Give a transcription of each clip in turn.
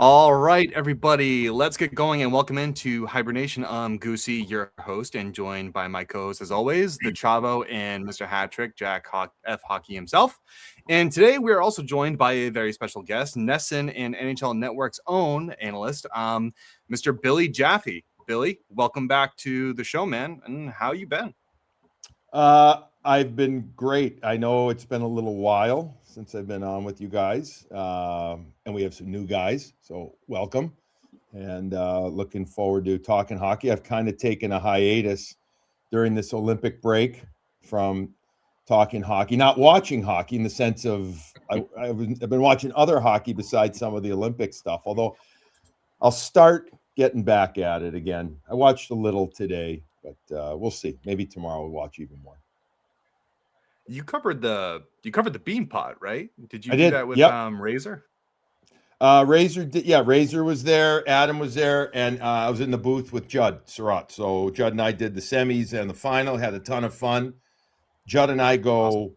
All right, everybody, let's get going and welcome into HiBruiNation. I'm Goosey, your host, and joined by my co-host, as always, the Chavo and Mr. Hattrick, Jack F. Hockey himself. And today we are also joined by a very special guest, Nesson and NHL Network's own analyst, Mr. Billy Jaffe. Billy, welcome back to the show, man. And how you been? I've been great. I know it's been a little while since I've been on with you guys, and we have some new guys, so welcome. And looking forward to talking hockey. I've kind of taken a hiatus during this Olympic break from talking hockey, not watching hockey in the sense of I've been watching other hockey besides some of the Olympic stuff, although I'll start getting back at it again. I watched a little today, but we'll see. Maybe tomorrow we'll watch even more. You covered the bean pot, right? Did you I do did. that with Yep. Razor? Razor did. Yeah, Razor was there. Adam was there, and I was in the booth with Judd Surratt. So Judd and I did the semis and the final. Had a ton of fun. Judd and I go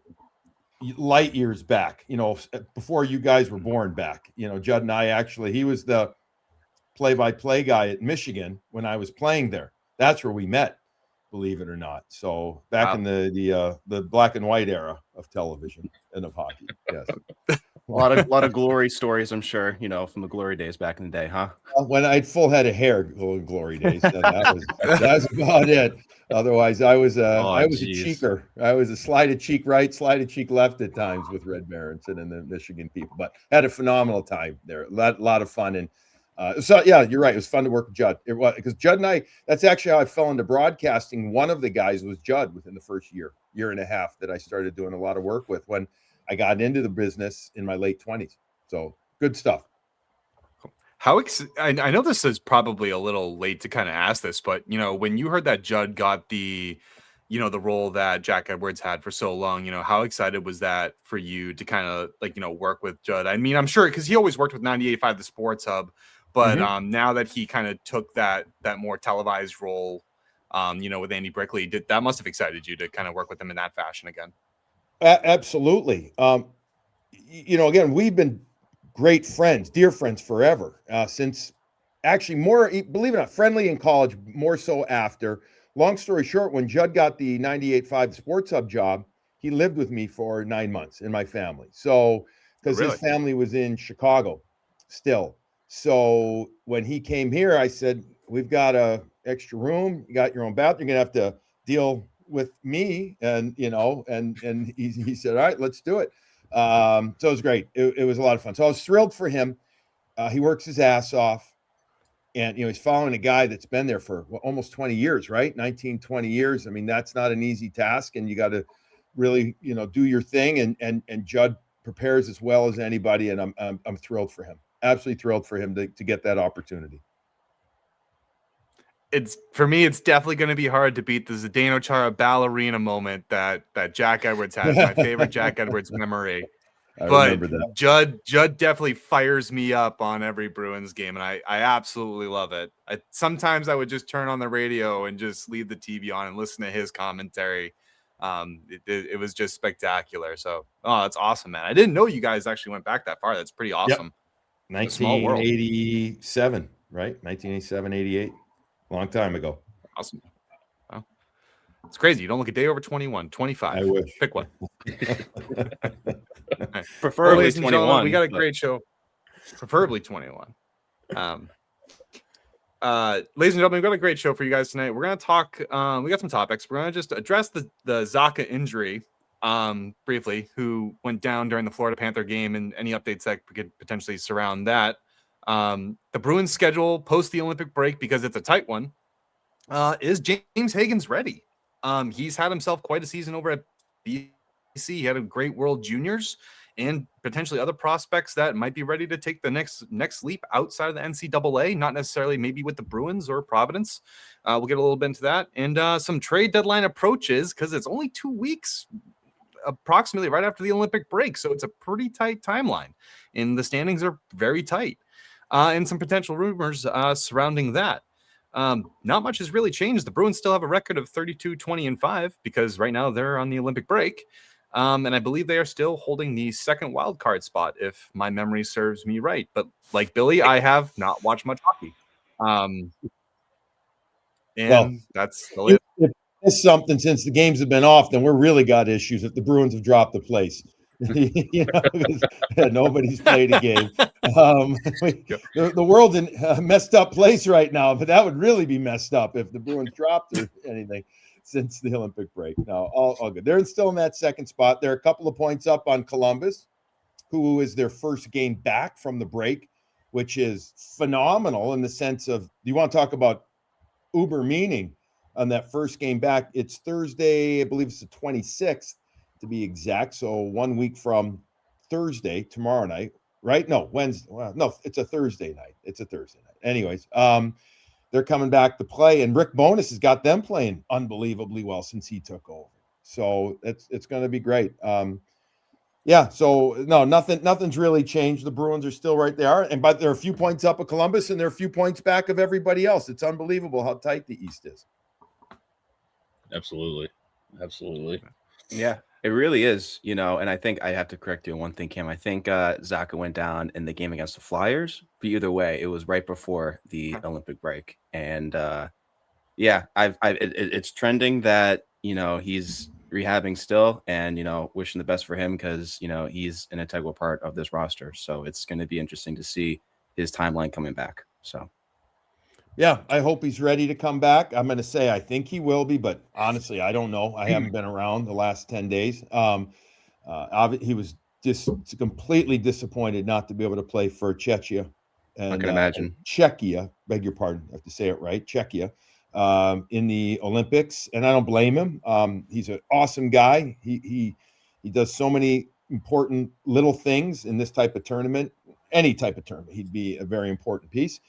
light years back. You know, before you guys were born. Back. You know, Judd and I actually. He was the play-by-play guy at Michigan when I was playing there. That's where we met. Believe it or not. So back in the black and white era of television and of hockey. Yes. A lot of glory stories, I'm sure, you know, from the glory days back in the day, huh? When I had full head of hair, glory days, that's about it. Otherwise, I was a cheeker. I was a slide of cheek right, slide of cheek left at times with Red Berenson and the Michigan people. But had a phenomenal time there. A lot of fun. And so, yeah, you're right. It was fun to work with Judd. It was because Judd and I. That's actually how I fell into broadcasting. One of the guys was Judd within the first year and a half that I started doing a lot of work with when I got into the business in my late 20s. So good stuff. I know this is probably a little late to kind of ask this, but you know, when you heard that Judd got the role that Jack Edwards had for so long, you know, how excited was that for you to kind of work with Judd? I mean, I'm sure because he always worked with 98.5 The Sports Hub, but now that he kind of took that more televised role, with Andy Brickley, that must have excited you to kind of work with him in that fashion again. Absolutely. Again, we've been great friends, dear friends forever, since actually more, believe it or not, friendly in college, more so after. Long story short, when Judd got the 98.5 Sports Hub job, he lived with me for 9 months in my family. So, because his family was in Chicago still. So when he came here, I said, we've got a extra room. You got your own bathroom. You're going to have to deal with me. And, and he said, all right, let's do it. So it was great. It was a lot of fun. So I was thrilled for him. He works his ass off. And, he's following a guy that's been there for almost 20 years, right? 19, 20 years. I mean, that's not an easy task. And you got to really, do your thing. And Judd prepares as well as anybody. And I'm thrilled for him. Absolutely thrilled for him to get that opportunity. For me, it's definitely going to be hard to beat the Zdeno Chara ballerina moment that Jack Edwards has. My favorite Jack Edwards memory. I remember that. Judd definitely fires me up on every Bruins game, and I absolutely love it. Sometimes I would just turn on the radio and just leave the TV on and listen to his commentary. It was just spectacular. So, that's awesome, man. I didn't know you guys actually went back that far. That's pretty awesome. Yep. 1987, right? 1987, 88. Long time ago. Awesome. Well, it's crazy. You don't look a day over 21, 25. I wish. Pick one. Preferably 21. We got a great show. Preferably 21. Ladies and gentlemen, we've got a great show for you guys tonight. We're going to talk. We got some topics. We're going to just address the Zacha injury briefly, who went down during the Florida Panther game, and any updates that could potentially surround that. The Bruins schedule post the Olympic break, because it's a tight one. Is James Hagan's ready? He's had himself quite a season over at BC. He had a great World Juniors and potentially other prospects that might be ready to take the next leap outside of the NCAA, not necessarily maybe with the Bruins or Providence. We'll get a little bit into that, and some trade deadline approaches, because it's only 2 weeks approximately right after the Olympic break. So it's a pretty tight timeline, and the standings are very tight. And some potential rumors surrounding that. Not much has really changed. The Bruins still have a record of 32-20-5 because right now they're on the Olympic break. And I believe they are still holding the second wild card spot, if my memory serves me right. But like Billy, I have not watched much hockey. Well, And that's the if it's something since the games have been off, then we're really got issues if the Bruins have dropped the place. Nobody's played a game. The world's in a messed up place right now, but that would really be messed up if the Bruins dropped or anything since the Olympic break. No, all good. They're still in that second spot. They're a couple of points up on Columbus, who is their first game back from the break, which is phenomenal in the sense of, you want to talk about uber meaning on that first game back. It's Thursday, I believe it's the 26th to be exact. So 1 week from Thursday, tomorrow night, right? No, Wednesday. Well, no, it's a Thursday night. Anyways, they're coming back to play, and Rick Bowness has got them playing unbelievably well since he took over. So it's going to be great. Yeah, so no, nothing's really changed. The Bruins are still right there, but they're a few points up of Columbus, and they're a few points back of everybody else. It's unbelievable how tight the East is. Absolutely. Yeah, it really is, and I think I have to correct you on one thing, Cam. I think Zacha went down in the game against the Flyers, but either way, it was right before the Olympic break. And it's trending that, he's rehabbing still, and, wishing the best for him because, he's an integral part of this roster. So it's going to be interesting to see his timeline coming back. So. Yeah, I hope he's ready to come back. I'm going to say I think he will be, but honestly, I don't know. I haven't been around the last 10 days. He was just completely disappointed not to be able to play for Czechia. I can imagine. Czechia, beg your pardon, I have to say it right, Czechia, in the Olympics, and I don't blame him. He's an awesome guy. He does so many important little things in this type of tournament. Any type of tournament, he'd be a very important piece.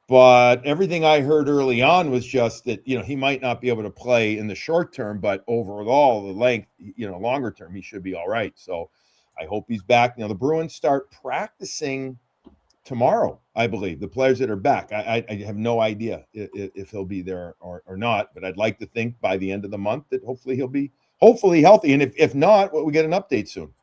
But everything I heard early on was just that, he might not be able to play in the short term, but overall, the length, longer term, he should be all right. So I hope he's back. Now, the Bruins start practicing tomorrow, I believe, the players that are back. I have no idea if he'll be there or not, but I'd like to think by the end of the month that hopefully he'll be healthy. And if not, we get an update soon.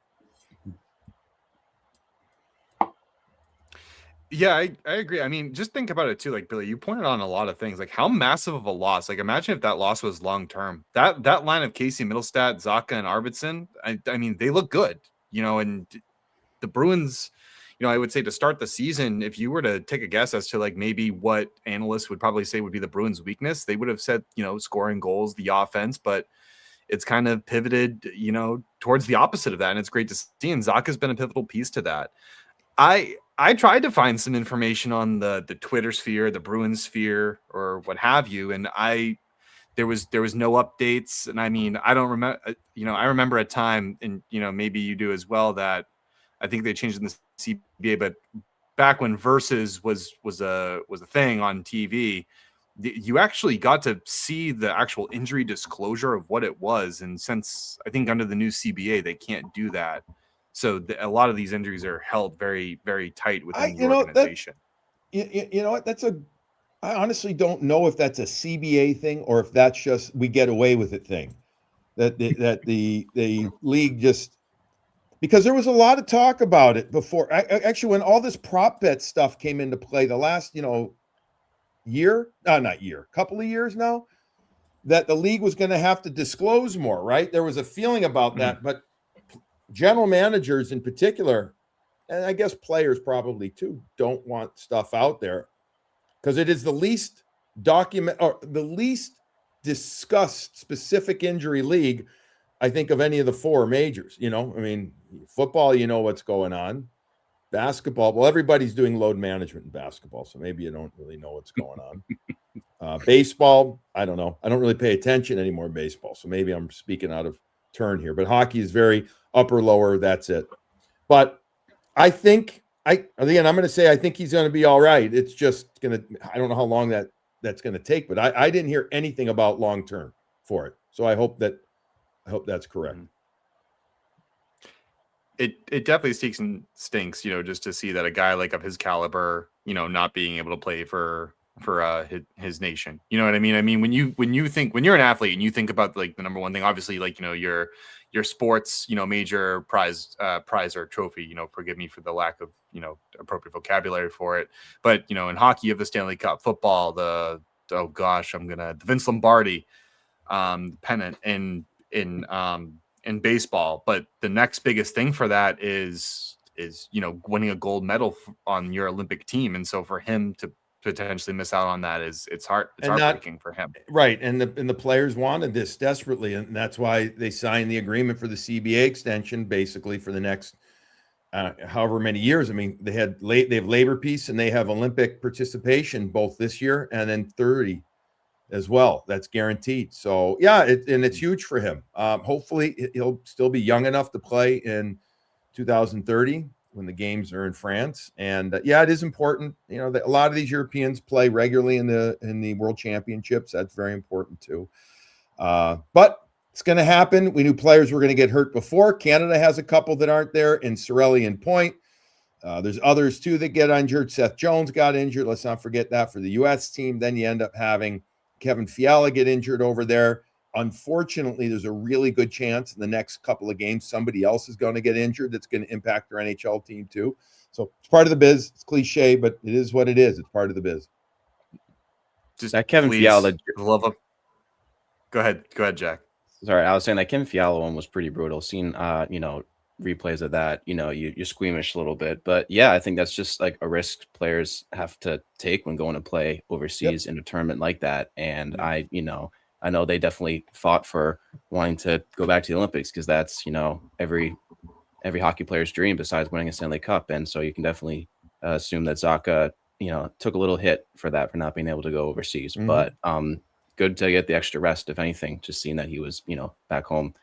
Yeah, I agree. I mean, just think about it too. Like Billy, you pointed on a lot of things. Like how massive of a loss. Like imagine if that loss was long term. That line of Casey Middlestat, Zacha, and Arvidsson. I mean, they look good. And the Bruins. I would say to start the season, if you were to take a guess as to like maybe what analysts would probably say would be the Bruins' weakness, they would have said scoring goals, the offense, but it's kind of pivoted towards the opposite of that, and it's great to see. And Zacha's been a pivotal piece to that. I tried to find some information on the Twitter sphere, the Bruins sphere, or what have you, and there was no updates. And I mean, I don't remember. I remember a time, and maybe you do as well, that I think they changed in the CBA, but back when Versus was a thing on TV, you actually got to see the actual injury disclosure of what it was. And since I think under the new CBA, they can't do that. So a lot of these injuries are held very, very tight within the organization. I honestly don't know if that's a CBA thing or if that's just we get away with it thing. That the league just, because there was a lot of talk about it before. Actually, when all this prop bet stuff came into play, the last couple of years now, that the league was going to have to disclose more. Right? There was a feeling about that, but general managers in particular, and I guess players probably too, don't want stuff out there because it is the least discussed specific injury league, I think, of any of the four majors. I mean, football, what's going on. Basketball, well, everybody's doing load management in basketball, so maybe you don't really know what's going on. Baseball, I don't know. I don't really pay attention anymore in baseball, so maybe I'm speaking out of turn here. But hockey is very upper, lower, that's it. But I think, I'm going to say I think he's going to be all right. It's just I don't know how long that's going to take, but I didn't hear anything about long term for it. So I hope that's correct. It definitely stinks, just to see that a guy like of his caliber, not being able to play for his nation. You know what I mean? I mean, when you're an athlete and you think about like the number one thing, obviously, like, your your sports, major prize or trophy. Forgive me for the lack of appropriate vocabulary for it, but in hockey you have the Stanley Cup, football the Vince Lombardi pennant, in baseball. But the next biggest thing for that is winning a gold medal on your Olympic team, and so for him to potentially miss out on that it's heartbreaking for him. Right, and the players wanted this desperately, and that's why they signed the agreement for the CBA extension, basically for the next however many years. I mean, they have labor peace and they have Olympic participation both this year and then 30 as well. That's guaranteed. So yeah, it's huge for him. Hopefully he'll still be young enough to play in 2030 when the games are in France. And yeah, it is important. That a lot of these Europeans play regularly in the World Championships. That's very important too. But it's going to happen. We knew players were going to get hurt before. Canada has a couple that aren't there in Cirelli and Point. There's others too that get injured. Seth Jones got injured. Let's not forget that for the U.S. team. Then you end up having Kevin Fiala get injured over there. Unfortunately, there's a really good chance in the next couple of games somebody else is going to get injured that's going to impact their NHL team too. So it's part of the biz. It's cliche, but it is what it is. It's part of the biz. Just that Kevin Fiala. Go ahead, Jack. Sorry, I was saying that Kevin Fiala one was pretty brutal. Seeing replays of that, you're squeamish a little bit. But yeah, I think that's just like a risk players have to take when going to play overseas in a tournament like that. And I know they definitely fought for wanting to go back to the Olympics because that's, every hockey player's dream besides winning a Stanley Cup. And so you can definitely assume that Zacha, took a little hit for that, for not being able to go overseas. Mm-hmm. But good to get the extra rest, if anything, just seeing that he was, back home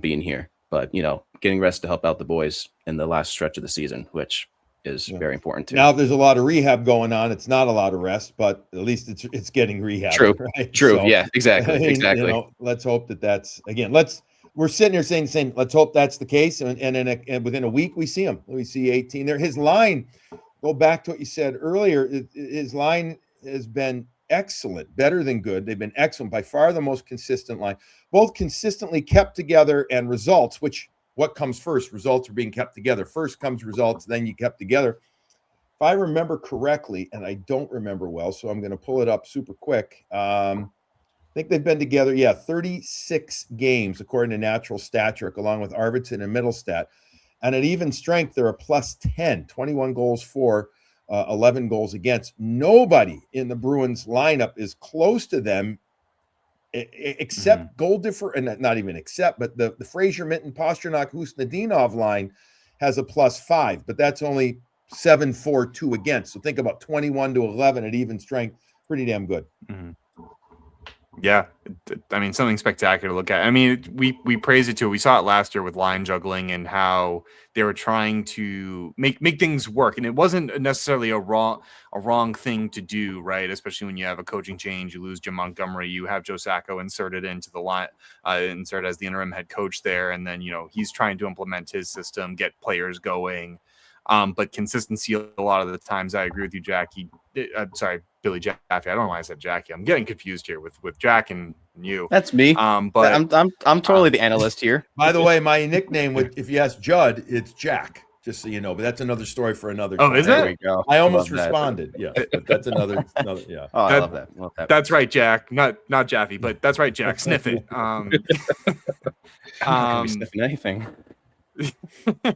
being here. But, getting rest to help out the boys in the last stretch of the season, which is very important too. Now, if there's a lot of rehab going on, it's not a lot of rest, but at least it's getting rehab. True. Right? True. So, yeah, exactly. Exactly. Let's hope that's again. We're sitting here saying, let's hope that's the case. And within a week, we see him. We see 18 there. His line, go back to what you said earlier. His line has been excellent, better than good. They've been excellent, by far the most consistent line, both consistently kept together and results, which what comes first? Results are being kept together. First comes results, then you kept together. If I remember correctly, and I don't remember well, so I'm going to pull it up super quick. I think they've been together, 36 games, according to Natural Stat Trick, along with Arvidsson and Middlestat. And at even strength, they're a plus 10, 21 goals for, 11 goals against. Nobody in the Bruins lineup is close to them, except goal differ, and not even except, but the Fraser, Minton, Pasternak, Husnadinov line has a plus 5, but that's only 7-4-2 against. So think about 21 to 11 at even strength. Pretty damn good. Mm-hmm. Yeah, I mean, something spectacular to look at. I mean, we praise it too. We saw it last year with line juggling and how they were trying to make things work, and it wasn't necessarily a wrong thing to do, right? Especially when you have a coaching change, you lose Jim Montgomery, you have Joe Sacco inserted into the line, inserted as the interim head coach there, and then he's trying to implement his system, get players going. But consistency a lot of the times, I agree with you, Jackie. I'm sorry, Billy Jaffe. I don't know why I said Jackie. I'm getting confused here with Jack and you. That's me. But I'm totally the analyst here. By the way, my nickname, if you ask Judd, it's Jack. Just so you know, but that's another story for another time. Oh, is it? There we go. I almost responded. Yeah, but that's another. Yeah. Oh, I love that. That's right, Jack. Not Jaffe, but that's right, Jack. Sniff it. I'm not gonna be sniffing anything.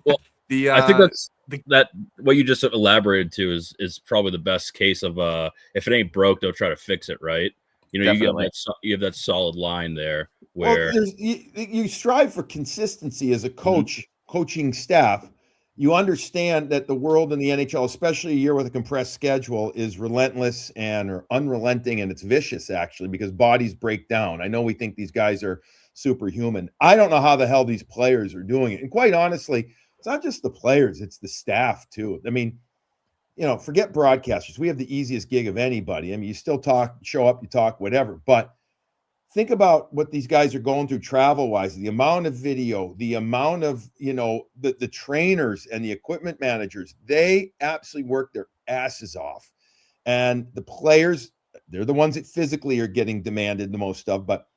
Well, I think that what you just elaborated to is probably the best case of if it ain't broke, they'll try to fix it, right? You have that solid line there where you strive for consistency as a coach, coaching staff. You understand that the world in the NHL, especially a year with a compressed schedule, is relentless or unrelenting, and it's vicious actually because bodies break down. I know we think these guys are superhuman. I don't know how the hell these players are doing it, and quite honestly, it's not just the players, it's the staff too. I mean, forget broadcasters. We have the easiest gig of anybody. I mean, you still talk, show up, you talk, whatever. But think about what these guys are going through travel-wise, the amount of video, the amount of, the trainers and the equipment managers, they absolutely work their asses off. And the players, they're the ones that physically are getting demanded the most of, but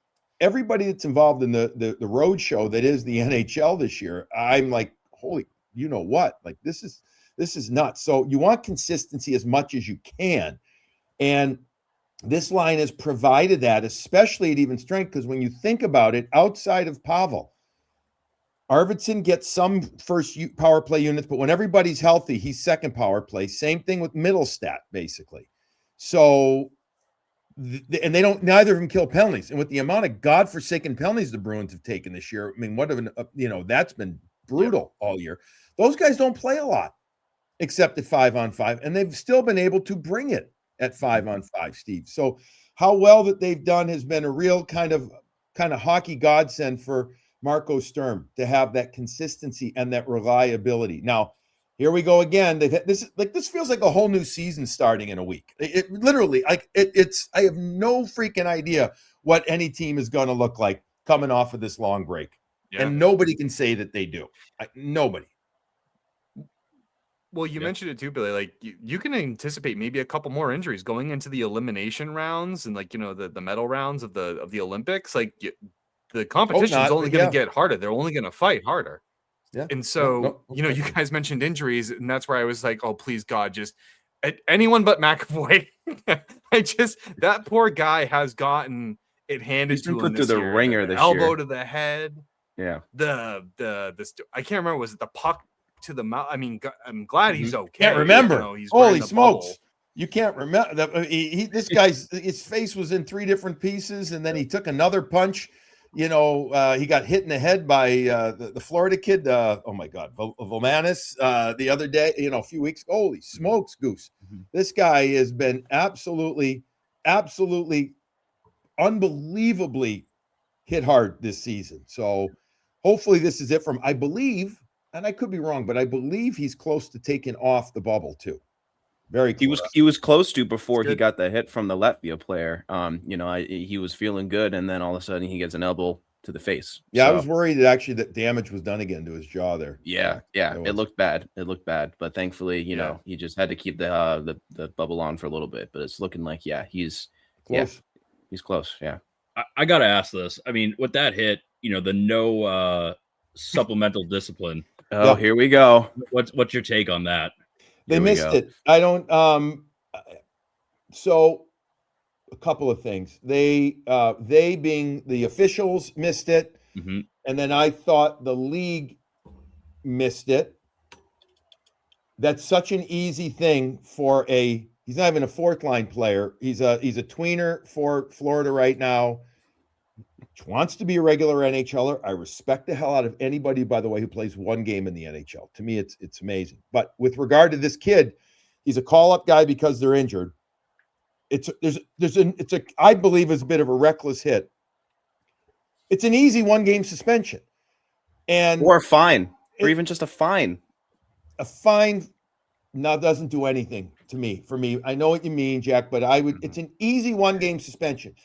everybody that's involved in the road show that is the NHL this year, I'm like, holy, you know what? Like this is nuts. So you want consistency as much as you can. And this line has provided that, especially at even strength, because when you think about it, outside of Pavel, Arvidsson gets some first power play units, but when everybody's healthy, he's second power play. Same thing with Middlestat, basically. So, and neither of them kill penalties. And with the amount of godforsaken penalties the Bruins have taken this year, I mean, that's been brutal all year. Those guys don't play a lot, except at 5-on-5, and they've still been able to bring it at 5-on-5, Steve. So how well that they've done has been a real kind of hockey godsend for Marco Sturm to have that consistency and that reliability. Now, here we go again. This feels like a whole new season starting in a week. It literally, it's I have no freaking idea what any team is going to look like coming off of this long break. Yeah. And nobody can say that they do. Nobody. Well, you mentioned it too, Billy. Like you can anticipate maybe a couple more injuries going into the elimination rounds and the medal rounds of the Olympics. Like the competition is only going to get harder. They're only going to fight harder. Yeah. And so, you guys mentioned injuries, and that's where I was like, oh, please God, just anyone but McAvoy. That poor guy has gotten it handed to him. Put through the ringer this elbow year. To the head. Yeah. The I can't remember. Was it the puck to the mouth? I mean, I'm glad he's okay. Can't remember. Holy smokes. Bubble. You can't remember. This guy's his face was in 3 different pieces, and then he took another punch. He got hit in the head by the Florida kid. Oh my God, Vomanis the other day. A few weeks ago. Holy smokes, Goose! Mm-hmm. This guy has been absolutely, unbelievably hit hard this season. So hopefully this is it from. I believe, and I could be wrong, but I believe he's close to taking off the bubble too. Very close. He was close to before he got the hit from the Latvia player. He was feeling good, and then all of a sudden he gets an elbow to the face. Yeah, so, I was worried that damage was done again to his jaw there. Yeah, it looked bad. But thankfully, he just had to keep the bubble on for a little bit. But it's looking like he's close. He's close. Yeah. I gotta ask this. I mean, with that hit, the no supplemental discipline. Oh, here we go. What's your take on that? They missed it. I don't. So a couple of things. They being the officials missed it, mm-hmm. and then I thought the league missed it. That's such an easy thing for he's not even a 4th line player. He's a tweener for Florida right now. Wants to be a regular NHLer. I respect the hell out of anybody, by the way, who plays 1 game in the NHL. To me, it's amazing. But with regard to this kid, he's a call-up guy because they're injured. I believe it's a bit of a reckless hit. It's an easy 1-game suspension, or a fine, or even just a fine. A fine now doesn't do anything to me. For me, I know what you mean, Jack, but I would. It's an easy 1-game suspension.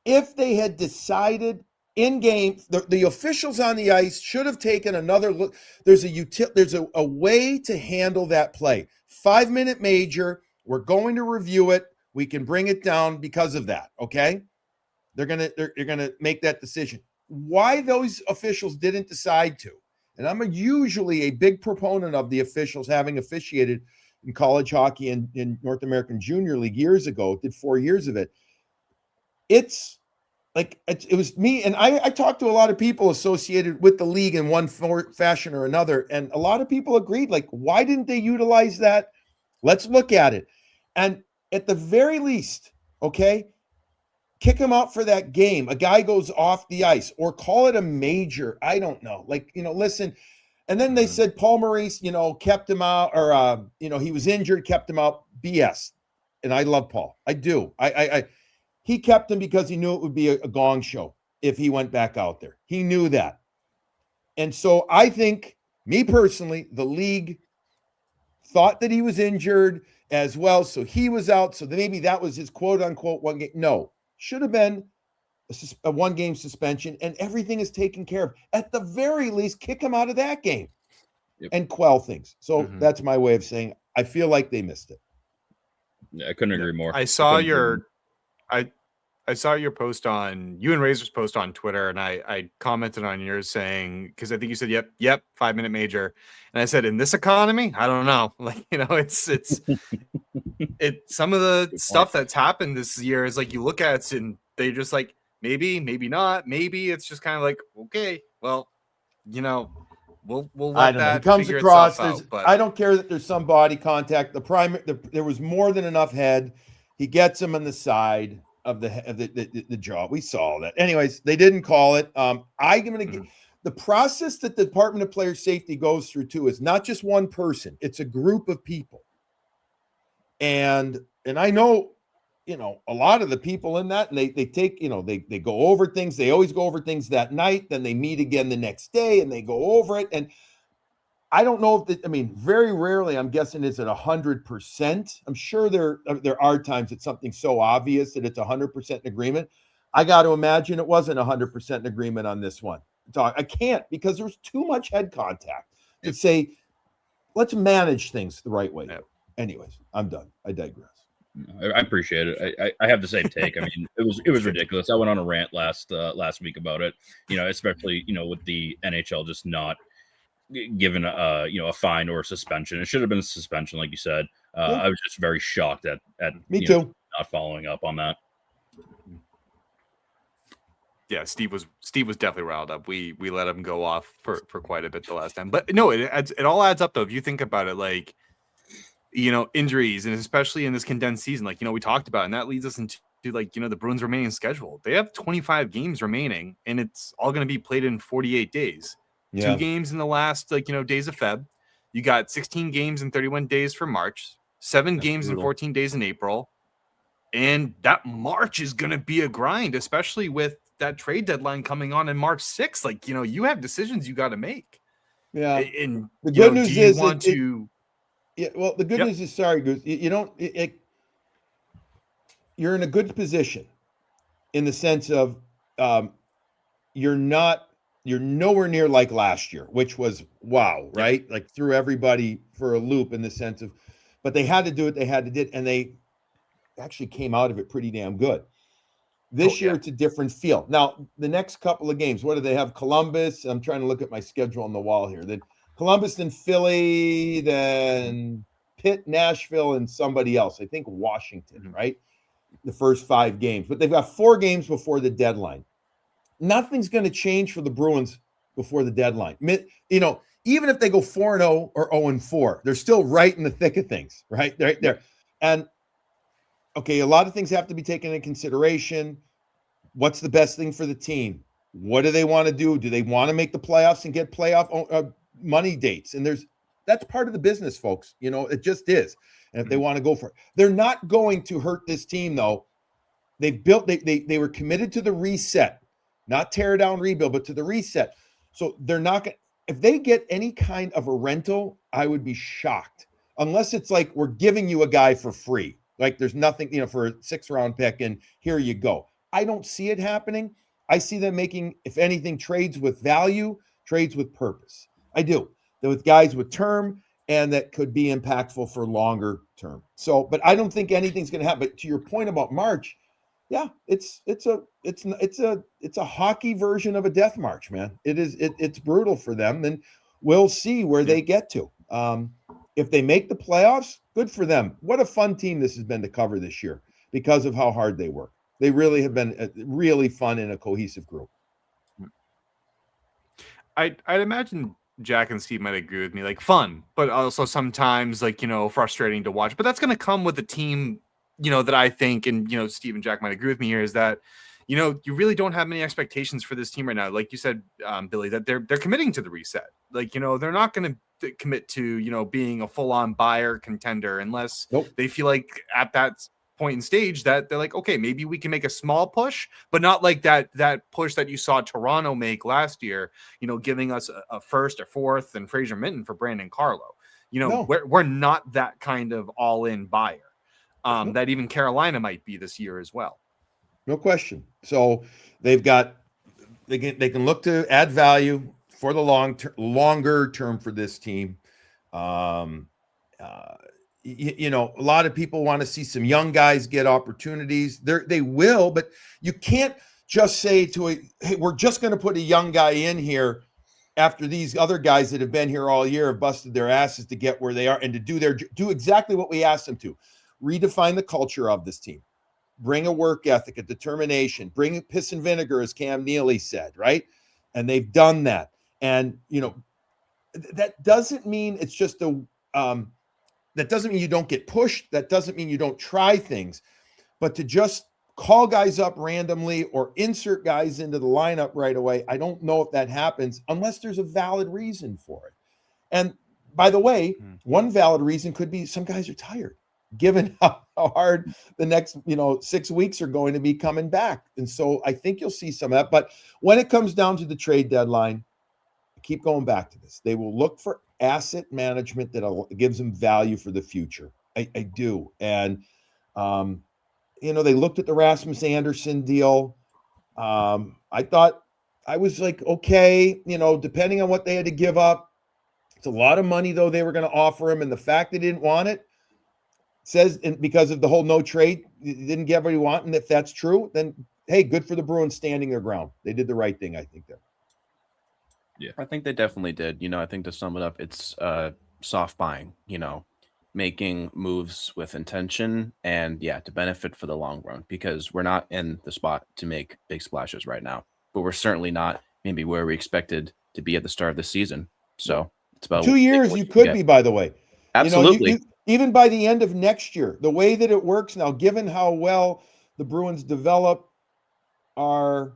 If they had decided in game, the officials on the ice should have taken another look. There's a way to handle that play. 5-minute major. We're going to review it. We can bring it down because of that. Okay, they're gonna make that decision. Why those officials didn't decide to, and I'm usually a big proponent of the officials having officiated in college hockey and in North American Junior League years ago. Did 4 years of it. It's like it was me, and I talked to a lot of people associated with the league in one fashion or another, and a lot of people agreed, like, why didn't they utilize that? Let's look at it. And at the very least, okay, kick him out for that game. A guy goes off the ice, or call it a major. I don't know. Like, listen. And then they said Paul Maurice, kept him out, or, he was injured, kept him out. BS. And I love Paul. I do. He kept him because he knew it would be a gong show if he went back out there. He knew that. And so I think, me personally, the league thought that he was injured as well. So he was out. So maybe that was his quote unquote 1 game. No, should have been a 1-game suspension, and everything is taken care of. At the very least, kick him out of that game and quell things. So that's my way of saying I feel like they missed it. Yeah, I couldn't agree more. I saw your saw your post on you and Razor's post on Twitter, and I commented on yours saying, because I think you said yep 5-minute major, and I said, in this economy, I don't know, like, it's some of the stuff that's happened this year is like you look at it and they just like maybe not, maybe it's just kind of like, okay, well, we'll let that he comes figure across. itself out, but I don't care that there's some body contact. There was more than enough head. He gets him on the side of the jaw. We saw that. Anyways, they didn't call it. I'm going to get the process that the Department of Player Safety goes through too is not just one person. It's a group of people. And I know, a lot of the people in that, and they take, they go over things. They always go over things that night. Then they meet again the next day and they go over it. And I don't know if very rarely, I'm guessing, is it 100%. I'm sure there are times it's something so obvious that it's 100% in agreement. I got to imagine it wasn't 100% in agreement on this one. I can't, because there's too much head contact to say, let's manage things the right way. Yep. Anyways, I'm done. I digress. I appreciate it. I have the same take. I mean, it was ridiculous. I went on a rant last week about it. Especially with the NHL just not given a fine or a suspension. It should have been a suspension, like you said. I was just very shocked at Me too. Not following up on that. Yeah, Steve was definitely riled up. We let him go off for quite a bit the last time. But no, it all adds up though. If you think about it, like, injuries, and especially in this condensed season, like, we talked about, and that leads us into like, the Bruins remaining schedule. They have 25 games remaining, and it's all going to be played in 48 days. Yeah. 2 games in the last days of Feb. You got 16 games in 31 days for March, 7 games in 14 days in April. And that March is going to be a grind, especially with that trade deadline coming on in March 6th. Like, you have decisions you got to make. Yeah. And the good news do you is want to yeah, well, the good news is, sorry, Goose, you don't, you're in a good position in the sense of you're nowhere near like last year, which was wow, right? Yep. Like threw everybody for a loop in the sense of, but they had to do what they had to do, and they actually came out of it pretty damn good. This year, it's a different feel. Now, the next couple of games, what do they have? Columbus. I'm trying to look at my schedule on the wall here. Then Columbus, then Philly, then Pitt, Nashville, and somebody else. I think Washington, right? The first 5 games. But they've got 4 games before the deadline. Nothing's going to change for the Bruins before the deadline. Even if they go 4-0 or 0-4, they're still right in the thick of things, right? They're right there. And, okay, a lot of things have to be taken into consideration. What's the best thing for the team? What do they want to do? Do they want to make the playoffs and get playoff money dates? And that's part of the business, folks. It just is. And if they want to go for it, they're not going to hurt this team, though. They've built, they were committed to the reset, not tear down, rebuild, but to the reset. So they're not going, if they get any kind of a rental, I would be shocked. Unless it's like, we're giving you a guy for free. Like there's nothing, for a 6th-round pick and here you go. I don't see it happening. I see them making, if anything, trades with value, trades with purpose. I do. With guys with term and that could be impactful for longer term. So, but I don't think anything's going to happen. But to your point about March, yeah, it's a hockey version of a death march, man. It's brutal for them, and we'll see where they get to. If they make the playoffs, good for them. What a fun team this has been to cover this year because of how hard they work. They really have been really fun in a cohesive group. I'd imagine Jack and Steve might agree with me, like fun, but also sometimes like, frustrating to watch. But that's going to come with a team, that I think, and, Steve and Jack might agree with me here, is that, you really don't have many expectations for this team right now. Like you said, Billy, that they're committing to the reset. Like, they're not going to commit to, being a full-on buyer contender unless they feel like at that point in stage that they're like, okay, maybe we can make a small push, but not like that push that you saw Toronto make last year, giving us a 1st or 4th and Fraser Minton for Brandon Carlo. We're not that kind of all-in buyer that even Carolina might be this year as well. No question. So they've got, they can look to add value for the longer term for this team. you know, a lot of people want to see some young guys get opportunities. They will, but you can't just say hey, we're just going to put a young guy in here after these other guys that have been here all year have busted their asses to get where they are and to do exactly what we asked them to. Redefine the culture of this team. Bring a work ethic, a determination, bring piss and vinegar, as Cam Neely said, right? And they've done that. And, you know, that doesn't mean it's just that doesn't mean you don't get pushed. That doesn't mean you don't try things. But to just call guys up randomly or insert guys into the lineup right away, I don't know if that happens unless there's a valid reason for it. And by the way, one valid reason could be some guys are tired, given how hard the next 6 weeks are going to be coming back. And so I think you'll see some of that. But when it comes down to the trade deadline, I keep going back to this. They will look for asset management that gives them value for the future. I do. And, they looked at the Rasmus Anderson deal. I thought I was like, okay, depending on what they had to give up. It's a lot of money, though, they were going to offer him. And the fact they didn't want it says, and because of the whole no trade, they didn't get what he want. And if that's true, then, hey, good for the Bruins standing their ground. They did the right thing, I think, there. Yeah, I think they definitely did. I think to sum it up, it's soft buying, making moves with intention and to benefit for the long run, because we're not in the spot to make big splashes right now, but we're certainly not maybe where we expected to be at the start of the season. So it's about 2 years. You could be, by the way. Absolutely. Even by the end of next year, the way that it works now, given how well the Bruins develop their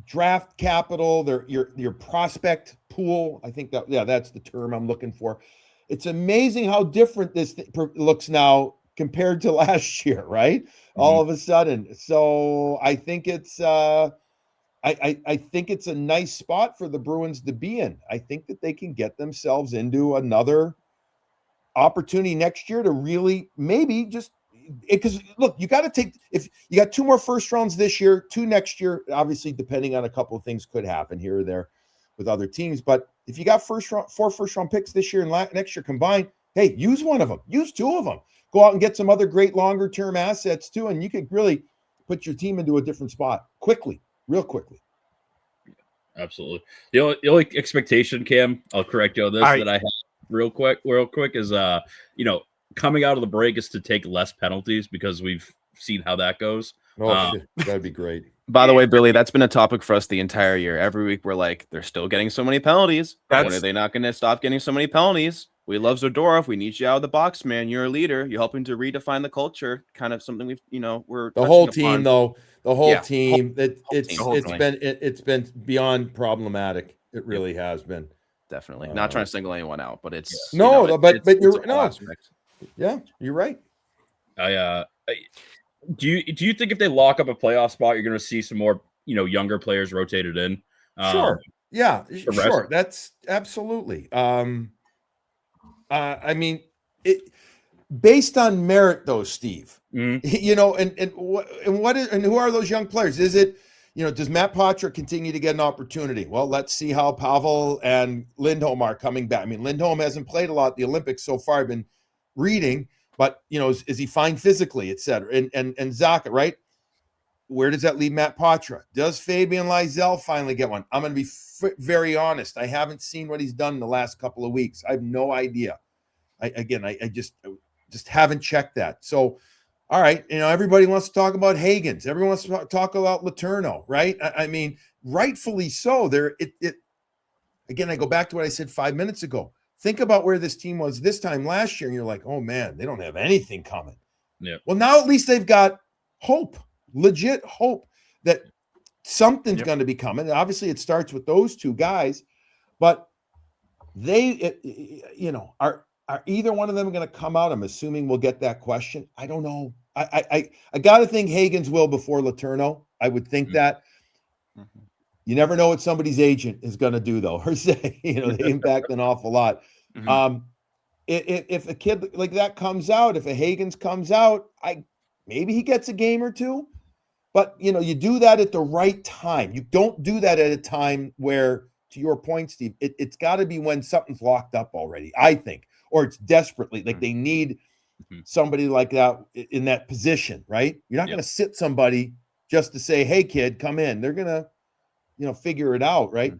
draft capital, your prospect pool. I think that's the term I'm looking for. It's amazing how different this looks now compared to last year, right? Mm-hmm. All of a sudden. So I think it's I think it's a nice spot for the Bruins to be in. I think that they can get themselves into another opportunity next year to really maybe just. Because look, you got to take, if you got 2 more first rounds this year, 2 next year, obviously depending on a couple of things could happen here or there with other teams. But if you got 4 first round picks this year and next year combined, hey, use one of them, use 2 of them, go out and get some other great longer term assets too, and you could really put your team into a different spot real quickly. Absolutely. The only expectation, Cam, I'll correct you on this, that I have real quick is coming out of the break is to take less penalties, because we've seen how that goes. That'd be great. By the way, Billy, that's been a topic for us the entire year. Every week we're like, they're still getting so many penalties. When are they not going to stop getting so many penalties? We love Zadorov. We need you out of the box, man. You're a leader. You're helping to redefine the culture. Kind of something we're the whole team, though. The whole team. It's been beyond problematic. It really has been. Definitely not trying to single anyone out, but it's Yeah, you're right. Do you think if they lock up a playoff spot, you're going to see some more, younger players rotated in? Sure. Yeah, sure. That's absolutely. I mean, based on merit, though, Steve. Mm-hmm. And who are those young players? Is it, does Matt Poitras continue to get an opportunity? Well, let's see how Pavel and Lindholm are coming back. I mean, Lindholm hasn't played a lot at the Olympics so far. I've been reading, but is he fine physically, et cetera? And Zacha, right? Where does that leave Matt Poitras? Does Fabian Lysell finally get one? I'm going to be very honest. I haven't seen what he's done in the last couple of weeks. I have no idea. I just haven't checked that. So, all right, everybody wants to talk about Hagens. Everyone wants to talk about Letourneau, right? I mean, rightfully so. Again, I go back to what I said 5 minutes ago. Think about where this team was this time last year, and you're like, oh, man, they don't have anything coming. Yeah. Well, now at least they've got hope, legit hope that something's going to be coming. And obviously, it starts with those 2 guys, but are either one of them going to come out? I'm assuming we'll get that question. I don't know. I got to think Hagens will before Letourneau. I would think that. Mm-hmm. You never know what somebody's agent is going to do, though, or say, they impact an awful lot. Mm-hmm. If a kid like that comes out, if a Hagens comes out, maybe he gets a game or 2, but you do that at the right time. You don't do that at a time where to your point, Steve, it's got to be when something's locked up already, I think, or it's desperately like they need somebody like that in that position, right? You're not going to sit somebody just to say, "Hey, kid, come in." They're going to, figure it out, right?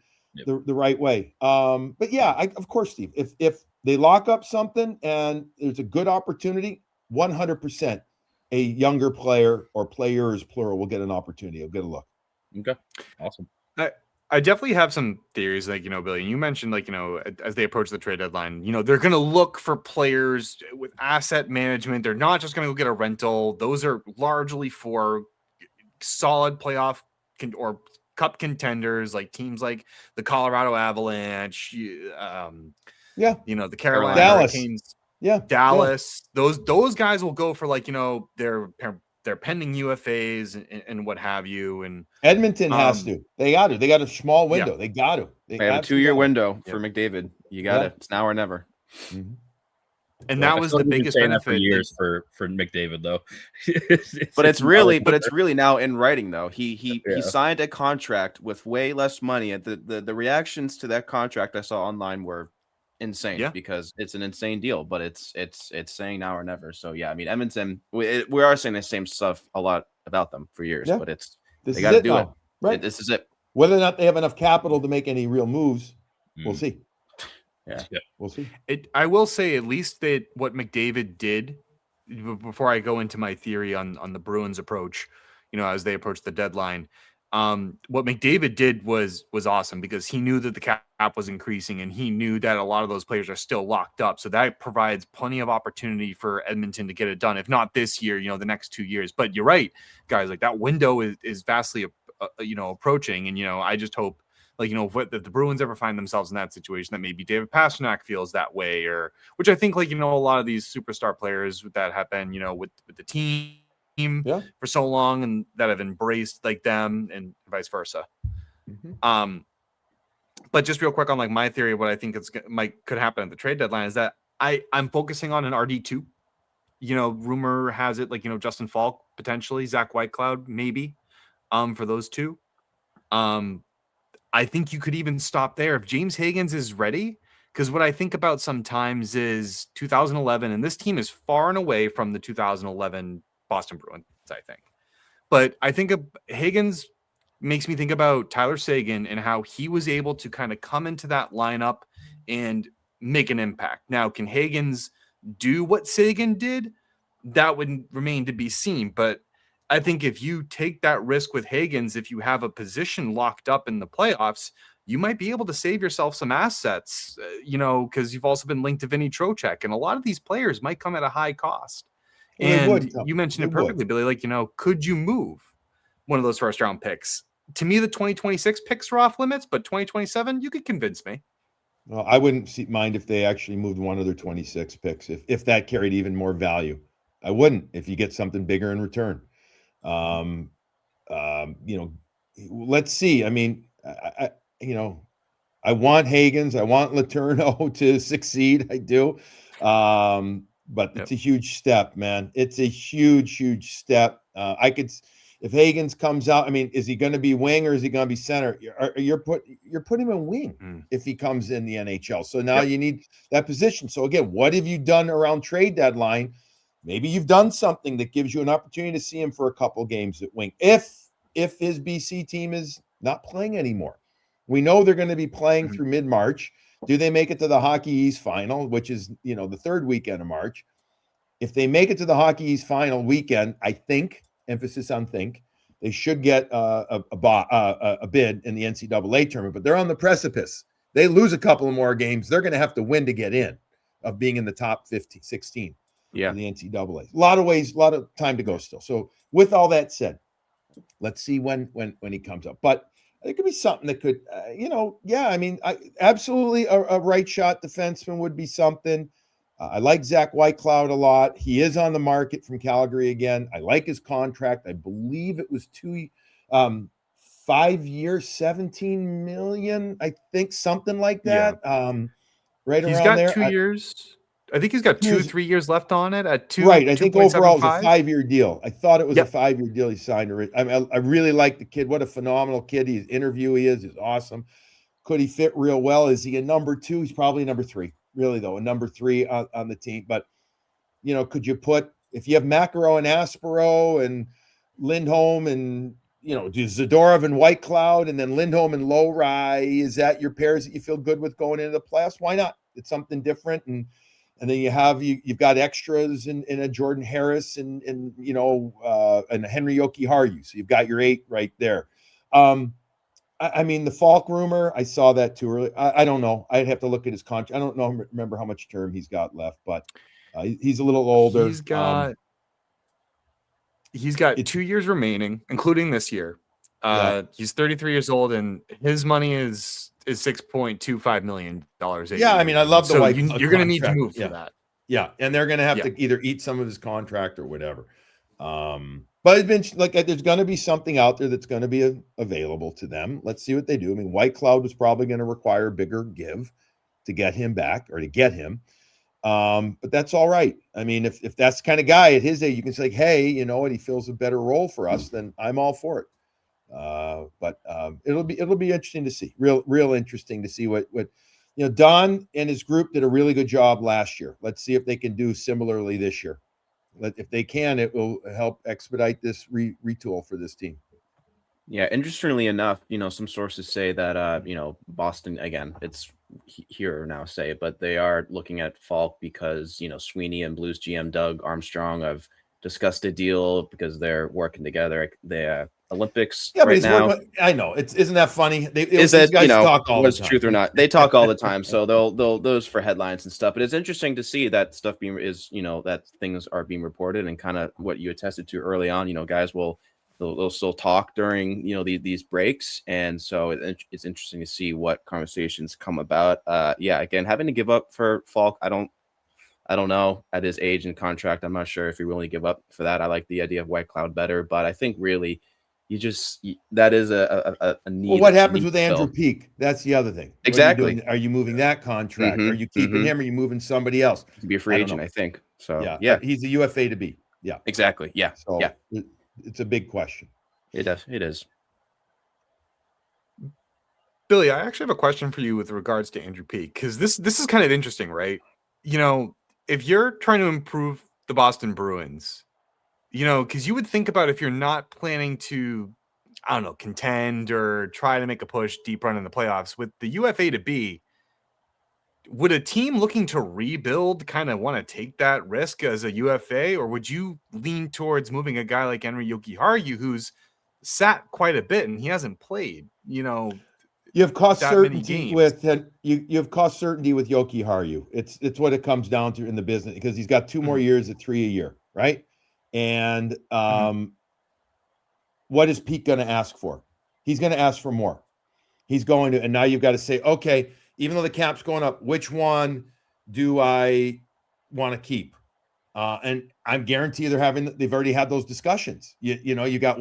The right way. But yeah, of course, Steve, if they lock up something and there's a good opportunity, 100%, a younger player or players plural will get an opportunity. Will get a look. Okay, awesome. I definitely have some theories, like, Billy, you mentioned, like, as they approach the trade deadline, they're going to look for players with asset management. They're not just going to go get a rental. Those are largely for solid playoff or cup contenders, like teams like the Colorado Avalanche, the Carolina Hurricanes, Dallas. Those guys will go for, like, their pending UFAs and what have you. And Edmonton has to. They got to. They got a small window. They got to. They have a 2-year window for McDavid. You got it. It's now or never. Mm-hmm. And that was the biggest benefit for years for McDavid, though. But it's really now in writing, though. He signed a contract with way less money, and the reactions to that contract I saw online were insane because it's an insane deal. But it's saying now or never. So yeah, I mean, Edmonton, we are saying the same stuff a lot about them for years, but they got to do it. Right. This is it. Whether or not they have enough capital to make any real moves, we'll see. Yeah, we'll see. I will say, at least that what McDavid did, before I go into my theory on the Bruins approach, as they approach the deadline, what McDavid did was awesome, because he knew that the cap was increasing, and he knew that a lot of those players are still locked up. So that provides plenty of opportunity for Edmonton to get it done. If not this year, the next 2 years. But you're right, guys, like that window is vastly, approaching. And, I just hope, like, if the Bruins ever find themselves in that situation, that maybe David Pastrnak feels that way, or which I think, like, a lot of these superstar players that have been, with the team for so long, and that have embraced like them, and vice versa. Mm-hmm. But just real quick on, like, my theory of what I think could happen at the trade deadline is that I'm focusing on an RD2. Rumor has it, like, Justin Falk potentially, Zach Whitecloud maybe, for those two. I think you could even stop there if James Higgins is ready, because what I think about sometimes is 2011, and this team is far and away from the 2011 Boston Bruins, I think. But I think Higgins makes me think about Tyler Seguin and how he was able to kind of come into that lineup and make an impact. Now, can Higgins do what Seguin did? That would remain to be seen. But I think if you take that risk with Higgins, if you have a position locked up in the playoffs, you might be able to save yourself some assets, because you've also been linked to Vinny Trocheck, and a lot of these players might come at a high cost. And you mentioned it perfectly, Billy. Like, could you move one of those first round picks? To me, the 2026 picks are off limits, but 2027, you could convince me. Well, I wouldn't mind if they actually moved one of their 26 picks, if that carried even more value. I wouldn't, if you get something bigger in return. Let's see. I mean, I want Higgins, I want Letourneau to succeed. I do. But it's a huge step, man. It's a huge step. If Higgins comes out, I mean, is he going to be wing or is he going to be center? You're putting him in wing if he comes in the NHL. So now you need that position. So again, what have you done around trade deadline? Maybe you've done something that gives you an opportunity to see him for a couple games at wing. If his BC team is not playing anymore, we know they're going to be playing through mid-March. Do they make it to the Hockey East final, which is, the third weekend of March? If they make it to the Hockey East final weekend, I think, emphasis on think, they should get a bid in the NCAA tournament, but they're on the precipice. They lose a couple of more games, they're going to have to win to get in, of being in the top 16. In the NCAA. A lot of time to go still. So with all that said, let's see when he comes up. But it could be something that could, absolutely a right shot defenseman would be something. I like Zach Whitecloud a lot. He is on the market from Calgary again. I like his contract. I believe it was 5 years, 17 million. I think something like that. Right he's around there. He's got 2 years. I think he's got 3 years left on it at 2. Right. I think overall it was a 5-year deal. I thought it was a 5-year deal he signed. I really like the kid. What a phenomenal kid. His interview he is awesome. Could he fit real well? Is he a number 2? He's probably number 3, really, though, a number 3 on the team. But, could you put, if you have Makaro and Aspero and Lindholm and, Zadorov and Whitecloud and then Lindholm and Lowry, is that your pairs that you feel good with going into the playoffs? Why not? It's something different. And then you've got extras in a Jordan Harris and a Henry Jokiharju. So you've got your 8 right there. I mean, the Falk rumor, I saw that too early. I don't know. I'd have to look at his contract. I don't remember how much term he's got left, but he's a little older. He's got 2 years remaining, including this year. He's 33 years old, and his money is $6.25 million. Yeah, I mean, I love the so White. You're going to need to move for that. Yeah, and they're going to have to either eat some of his contract or whatever. But it's been like there's going to be something out there that's going to be available to them. Let's see what they do. I mean, Whitecloud was probably going to require a bigger give to get him back or to get him. But that's all right. I mean, if that's the kind of guy at his age, you can say, hey, you know what, he fills a better role for us, then I'm all for it. But it'll be interesting to see. Real interesting to see what Don and his group did a really good job last year. Let's see if they can do similarly this year. If they can, it will help expedite this retool for this team. Yeah, interestingly enough, some sources say that Boston, again, it's here now say it, but they are looking at Falk because Sweeney and Blues GM Doug Armstrong have discussed a deal because they're working together. The Olympics right now. I know isn't that funny? These guys talk all the time. Truth or not? They talk all the time, so they'll those for headlines and stuff. But it's interesting to see that stuff that things are being reported and kind of what you attested to early on. Guys they'll still talk during these breaks, and so it's interesting to see what conversations come about. Again, having to give up for Falk, I don't know at his age and contract. I'm not sure if you're willing to give up for that. I like the idea of Whitecloud better, but I think really that is a need. Well, what happens with Andrew Peak? That's the other thing. Exactly. Are you moving that contract? Mm-hmm, are you keeping him? Or are you moving somebody else? To be a free agent, I think. So yeah, he's a UFA to be. Yeah, exactly. Yeah, so it's a big question. It is. Billy, I actually have a question for you with regards to Andrew Peak, because this is kind of interesting, right? If you're trying to improve the Boston Bruins, because you would think about if you're not planning to, I don't know, contend or try to make a push deep run in the playoffs with the UFA to be, would a team looking to rebuild kind of want to take that risk as a UFA, or would you lean towards moving a guy like Henry Jokiharju, who's sat quite a bit and he hasn't played, you have cost certainty with you have cost certainty with Jokiharju. It's what it comes down to in the business, because he's got 2 more years at $3 a year, right? And what is Pete going to ask for? He's going to ask for more. He's going to, and now you've got to say, okay, even though the cap's going up, which one do I want to keep? And I'm guaranteed they've already had those discussions. You got.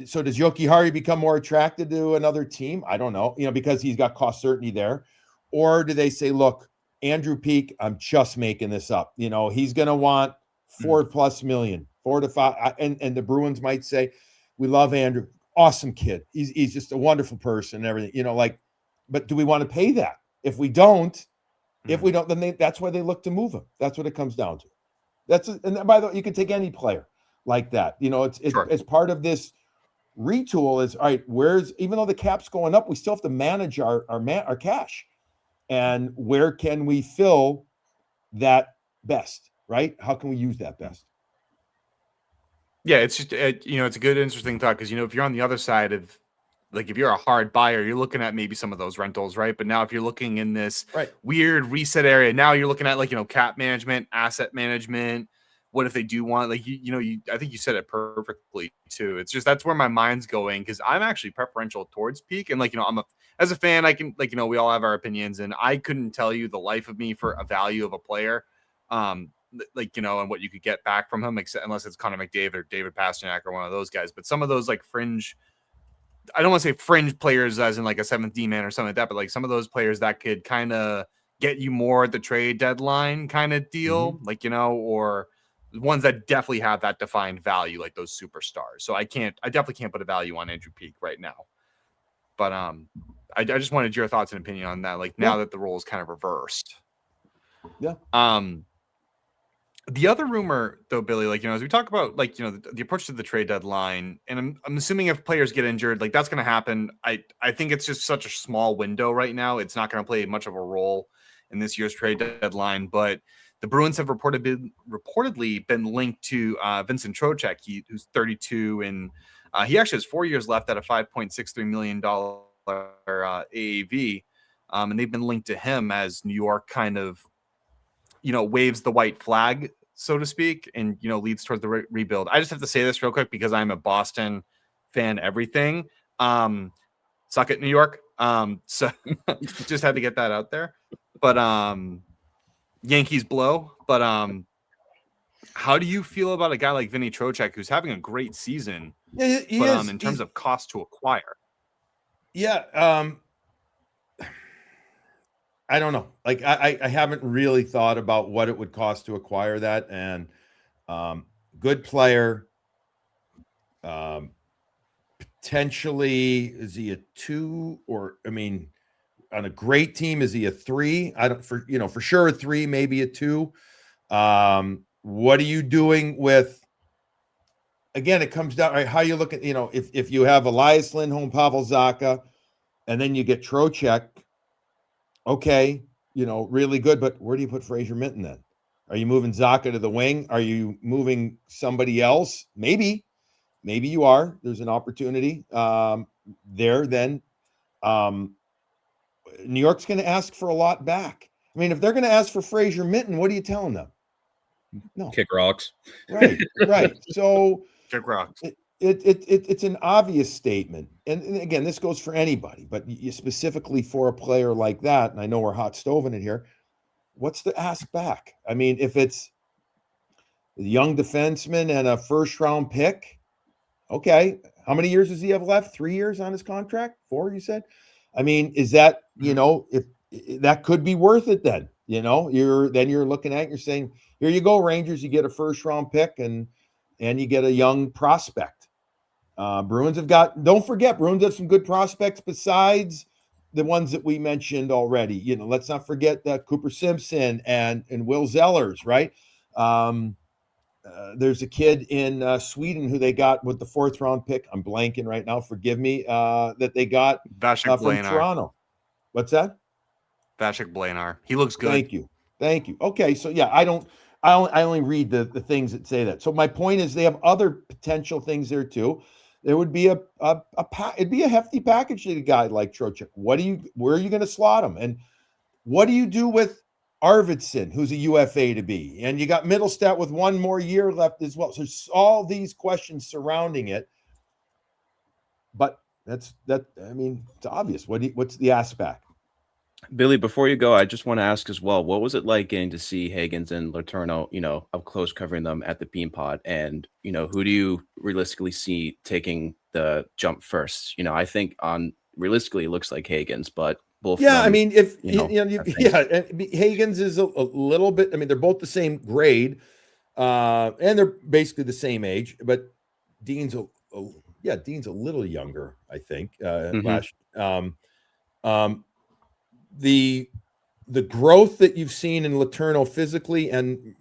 So does Jokiharju become more attracted to another team? I don't know, because he's got cost certainty there. Or do they say, look, Andrew Peak, I'm just making this up. He's going to want $4+ million, 4 to 5. And the Bruins might say, we love Andrew. Awesome kid. He's just a wonderful person and everything, but do we want to pay that? If we don't, then that's why they look to move him. That's what it comes down to. And by the way, you can take any player like that. It's part of this retool is, all right, even though the cap's going up, we still have to manage our cash. And where can we fill that best, right? How can we use that best? Yeah, it's just, it's a good, interesting thought, because, if you're on the other side of, like, if you're a hard buyer, you're looking at maybe some of those rentals, right? But now if you're looking in this weird reset area, now you're looking at, like, cap management, asset management. What if they do want, like, I think you said it perfectly too. It's just, that's where my mind's going, because I'm actually preferential towards Peak. And, like, as a fan, I can, like, we all have our opinions, and I couldn't tell you the life of me for a value of a player. And what you could get back from him, unless it's Connor McDavid or David Pastrnak or one of those guys. But some of those, like, fringe, I don't want to say fringe players as in like a 7th D man or something like that, but like some of those players that could kind of get you more at the trade deadline kind of deal, or ones that definitely have that defined value, like those superstars. So I definitely can't put a value on Andrew Peak right now. But I just wanted your thoughts and opinion on that. Like now that the role is kind of reversed. Yeah. The other rumor, though, Billy, like, as we talk about, like, the approach to the trade deadline, and I'm assuming if players get injured, like that's going to happen. I think it's just such a small window right now. It's not going to play much of a role in this year's trade deadline. But the Bruins have reportedly been linked to Vincent Trocheck, who's 32, and he actually has 4 years left at a $5.63 million AAV, and they've been linked to him as New York kind of waves the white flag, so to speak, and, leads towards the rebuild. I just have to say this real quick because I'm a Boston fan, everything. Suck it, New York. So just had to get that out there. But Yankees blow. But how do you feel about a guy like Vinny Trocheck, who's having a great season, in terms of cost to acquire? Yeah. I don't know. Like I haven't really thought about what it would cost to acquire that. And good player. Potentially, is he a 2 or on a great team, is he a 3? I don't for sure a 3, maybe a 2. What are you doing with? Again, it comes down right how you look at, if you have Elias Lindholm, Pavel Zacha, and then you get Trocheck. Okay, really good, but where do you put Fraser Minton then? Are you moving Zacha to the wing? Are you moving somebody else? Maybe you are. There's an opportunity there. Then New York's going to ask for a lot back. If they're going to ask for Fraser Minton, what are you telling them? No, kick rocks. Right. So kick rocks. It's an obvious statement. And again, this goes for anybody, but specifically for a player like that, and I know we're hot stoving it here, what's the ask back? If it's a young defenseman and a first-round pick, okay, how many years does he have left? 3 years on his contract? 4, you said? Is that, if that could be worth it then, you're looking at it, you're saying, here you go, Rangers, you get a first-round pick and you get a young prospect. Bruins don't forget, Bruins have some good prospects besides the ones that we mentioned already. Let's not forget that Cooper Simpson and Will Zellers, right? There's a kid in Sweden who they got with the 4th round pick. I'm blanking right now. Forgive me. That they got from Toronto. What's that? Vashik Blanar. He looks good. Thank you. Okay, so yeah, I only read the things that say that. So my point is, they have other potential things there too. There would be it'd be a hefty package to a guy like Trocheck. Where are you going to slot him? And what do you do with Arvidsson, who's a UFA to be? And you got Middlestat with 1 more year left as well. So there's all these questions surrounding it. But it's obvious. What's the ask back? Billy, before you go, I just want to ask as well, what was it like getting to see Higgins and Letourneau, up close covering them at the Bean Pod? And, who do you realistically see taking the jump first? I think realistically it looks like Higgins, but both. Yeah, Higgins is a little bit, they're both the same grade, and they're basically the same age, but Dean's a little younger, I think. The growth that you've seen in Letourneau physically and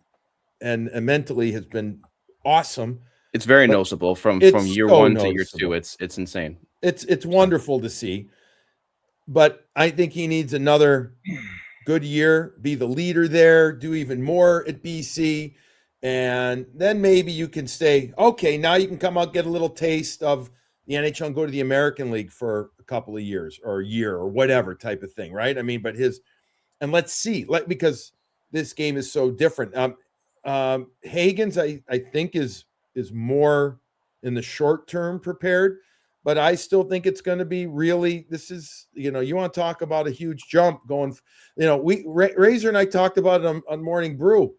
mentally has been awesome. It's very noticeable from year 1 to year 2. It's insane. It's wonderful to see. But I think he needs another good year, be the leader there, do even more at BC, and then maybe you can say, okay, now you can come out, get a little taste of the NHL and go to the American League for a couple of years or a year or whatever type of thing, right? But and let's see, because this game is so different. Higgins, I think is more in the short term prepared, but I still think it's going to be really, this is, you want to talk about a huge jump going, Razor and I talked about it on Morning Brew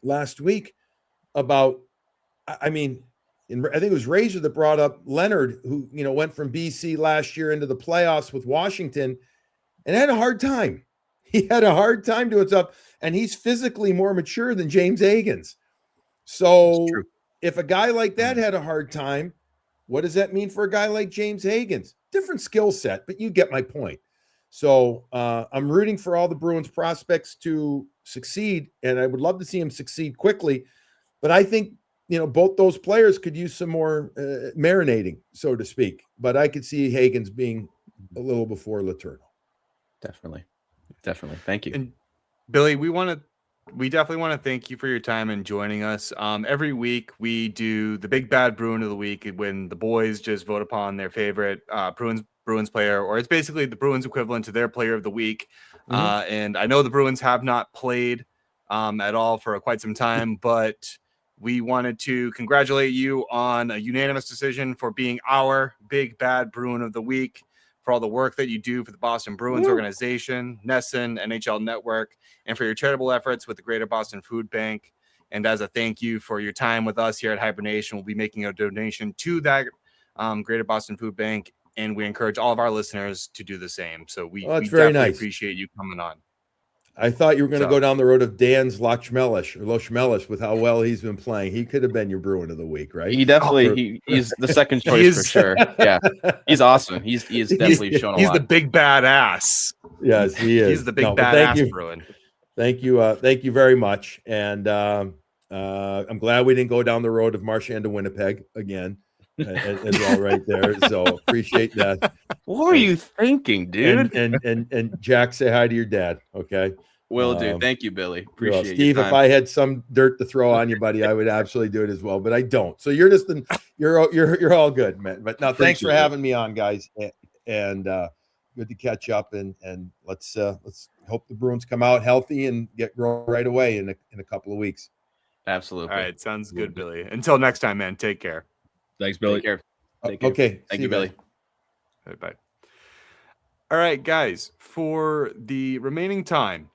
last week about, I think it was Razor that brought up Leonard, who, went from BC last year into the playoffs with Washington and had a hard time. He had a hard time doing stuff, and he's physically more mature than James Higgins. So if a guy like that had a hard time, what does that mean for a guy like James Higgins? different skill set, but you get my point. So I'm rooting for all the Bruins prospects to succeed, and I would love to see them succeed quickly. But I think, both those players could use some more marinating, so to speak. But I could see Hagens being a little before Letourneau. Definitely. Thank you. And Billy, we definitely want to thank you for your time and joining us. Every week we do the Big Bad Bruin of the Week when the boys just vote upon their favorite Bruins player, or it's basically the Bruins equivalent to their player of the week. And I know the Bruins have not played at all for quite some time, but we wanted to congratulate you on a unanimous decision for being our Big Bad Bruin of the Week, for all the work that you do for the Boston Bruins organization, NESN, NHL Network, and for your charitable efforts with the Greater Boston Food Bank. And as a thank you for your time with us here at HiBruiNation, we'll be making a donation to that Greater Boston Food Bank, and we encourage all of our listeners to do the same. So we definitely appreciate you coming on. I thought you were going to go down the road of Dan's Lochmelish with how well he's been playing. He could have been your Bruin of the Week, right? He definitely he's the second choice for sure. Yeah, he's awesome. He's definitely shown a lot. He's the big badass. Yes, he is. He's the big badass Bruin. Thank you very much. And I'm glad we didn't go down the road of Marchand to Winnipeg again. As well, right there. So appreciate that. What were you thinking, dude? And Jack, say hi to your dad. Okay. Will do. Thank you, Billy. Appreciate it. Steve, if I had some dirt to throw on you, buddy, I would absolutely do it as well, but I don't. So you're just you're all good, man. But no, thanks for having me on, guys. And good to catch up, and let's hope the Bruins come out healthy and get growing right away in a couple of weeks. Absolutely. All right, sounds good, Billy. Until next time, man. Take care. Thanks, Billy. Take care. Okay. Thank you, Billy. Bye. All right, guys. For the remaining time,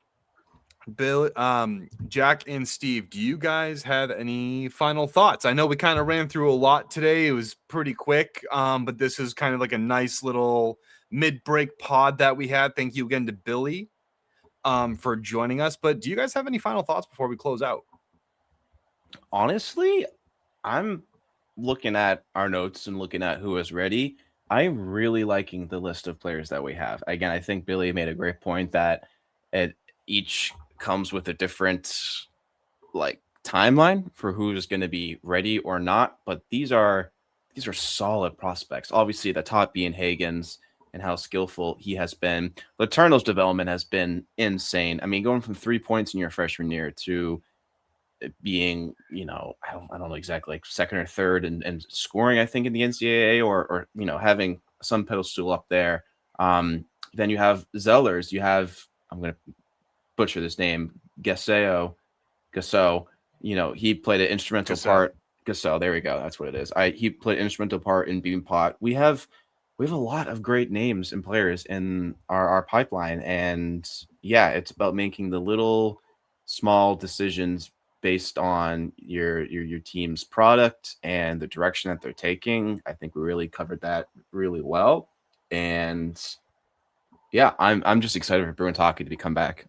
Bill, Jack, and Steve, do you guys have any final thoughts? I know we kind of ran through a lot today. It was pretty quick, but this is kind of like a nice little mid-break pod that we had. Thank you again to Billy for joining us. But do you guys have any final thoughts before we close out? Honestly, I'm looking at our notes and looking at who is ready. I'm really liking the list of players that we have. Again, I think Billy made a great point that each comes with a different timeline for who's going to be ready or not. But these are solid prospects. Obviously, the top being Hagens and how skillful he has been. Letourneau's development has been insane. I mean, going from 3 points in your freshman year to being, I don't know exactly, like second or third and scoring, I think, in the NCAA or having some pedestal up there. Then you have Zellers. You have, I'm going to butcher this name, Gasso. He played an instrumental part. Gasso, there we go. That's what it is. He played an instrumental part in Bean Pot. We have a lot of great names and players in our pipeline. And yeah, it's about making the little small decisions based on your team's product and the direction that they're taking. I think we really covered that really well. And yeah, I'm just excited for Bruins hockey to come back.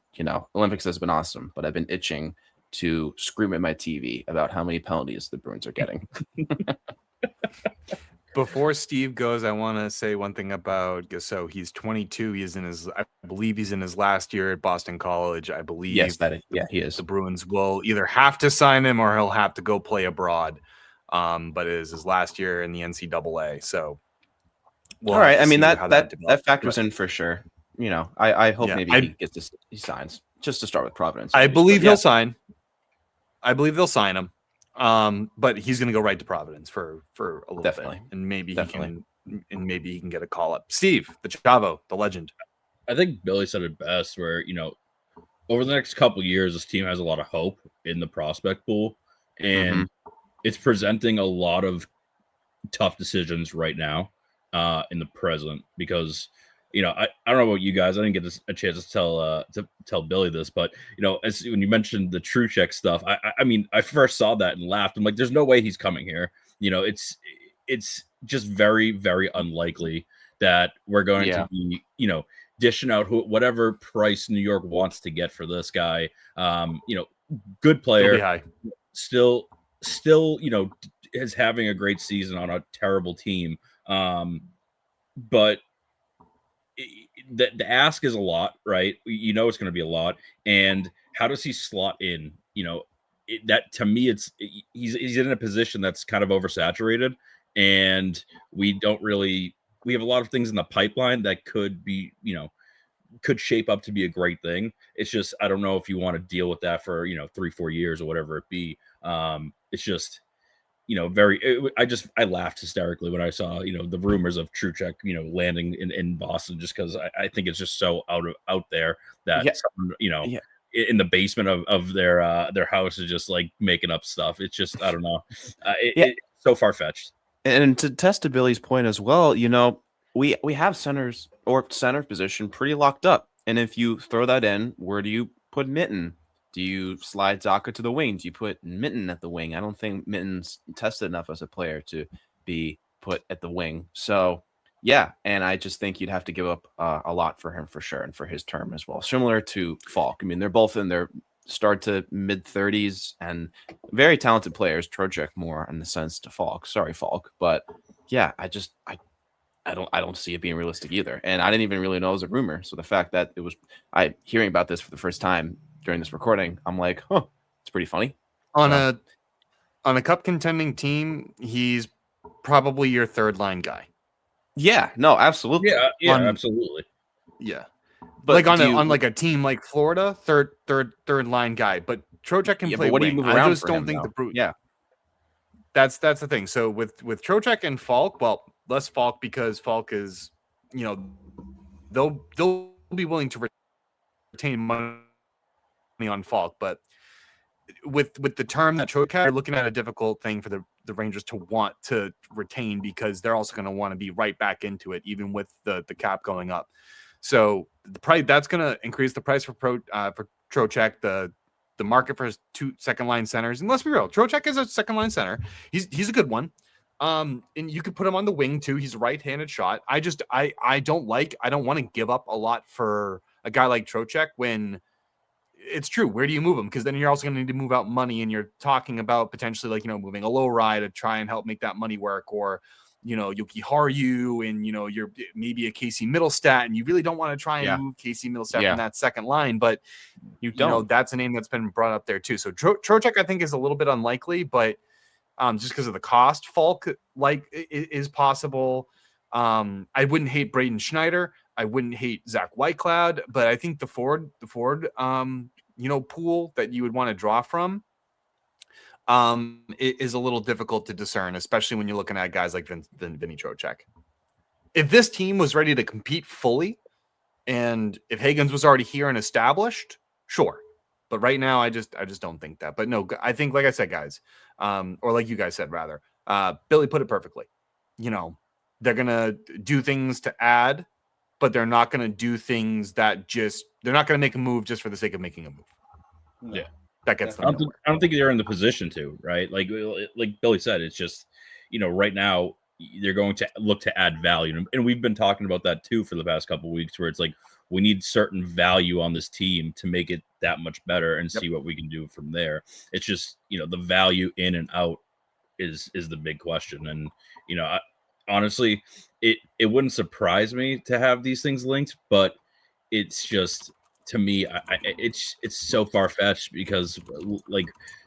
Olympics has been awesome, but I've been itching to scream at my TV about how many penalties the Bruins are getting. Before Steve goes, I want to say one thing about Gasso. He's 22. I believe he's in his last year at Boston College. I believe. Yes, he is. The Bruins will either have to sign him or he'll have to go play abroad. But it is his last year in the NCAA. So, all right. I mean, that factors in for sure. I hope maybe he signs just to start with Providence. I believe he'll sign. I believe they'll sign him. But he's going to go right to Providence for a little bit, and maybe he can get a call up. Steve, the Chavo, the legend. I think Billy said it best. Where over the next couple of years, this team has a lot of hope in the prospect pool, and it's presenting a lot of tough decisions right now in the present because. I don't know about you guys. I didn't get a chance to tell Billy this, but when you mentioned the Trucheck stuff, I mean, I first saw that and laughed. I'm like, there's no way he's coming here. It's just very, very unlikely that we're going to be, dishing out whatever price New York wants to get for this guy. Good player, still, is having a great season on a terrible team. but the ask is a lot, right? You know it's going to be a lot, and how does he slot in? That to me, he's in a position that's kind of oversaturated, and we have a lot of things in the pipeline that could be, could shape up to be a great thing. It's just I don't know if you want to deal with that for 3-4 years or whatever it be. It's just I laughed hysterically when I saw the rumors of Trucheck landing in Boston, just because I think it's just so out there that someone, in the basement of their house is just like making up stuff. It's just I don't know, it's so far fetched. And to test to Billy's point as well, we have centers or center position pretty locked up, and if you throw that in, where do you put Mitten? Do you slide Zacha to the wing? Do you put Mitten at the wing? I don't think Mitten's tested enough as a player to be put at the wing. So, yeah, and I just think you'd have to give up a lot for him for sure, and for his term as well. Similar to Falk. I mean, they're both in their start to mid-30s and very talented players. Trocheck more in the sense to Falk. Sorry, Falk. But, yeah, I don't see it being realistic either. And I didn't even really know it was a rumor. So the fact that it was hearing about this for the first time during this recording, I'm like, it's pretty funny. On a cup contending team, he's probably your third line guy. Yeah, no, absolutely. Yeah, absolutely. Yeah. But like on like a team like Florida, third line guy. But Trocheck can play wing. I just don't think the Bruins. Yeah. That's the thing. So with Trocheck and Falk, well, less Falk because Falk is, they'll be willing to retain money on Falk, but with the term that Trocheck, they're looking at a difficult thing for the Rangers to want to retain, because they're also going to want to be right back into it, even with the cap going up. So the price that's going to increase the price for Trocheck, the market for his 2 second line centers. And let's be real, Trocheck is a second line center. He's a good one. And you could put him on the wing too. He's a right-handed shot. I don't want to give up a lot for a guy like Trocheck when it's true. Where do you move him? Because then you're also going to need to move out money, and you're talking about potentially moving a low ride to try and help make that money work, or Yuki Haru, and you're maybe a Casey Middlestat, and you really don't want to try and move Casey Middlestat from that second line, but you don't. That's a name that's been brought up there too. So Trocheck I think is a little bit unlikely, but just because of the cost, Falk is possible. I wouldn't hate Braden Schneider. I wouldn't hate Zach Whitecloud, but I think the Ford pool that you would want to draw from is a little difficult to discern, especially when you're looking at guys like Vinny Trocheck. If this team was ready to compete fully, and if Hagens was already here and established, sure. But right now, I just don't think that. But no, I think, like I said, guys, or like you guys said, rather, Billy put it perfectly. They're going to do things to add, but they're not going to do things that they're not going to make a move just for the sake of making a move. Yeah. That gets them. I don't think they're in the position to, right? Like Billy said, it's just, right now they're going to look to add value. And we've been talking about that too for the past couple of weeks, where it's like, we need certain value on this team to make it that much better and see what we can do from there. It's just, the value in and out is the big question. And, honestly, it wouldn't surprise me to have these things linked, but it's just, to me, it's so far-fetched, because like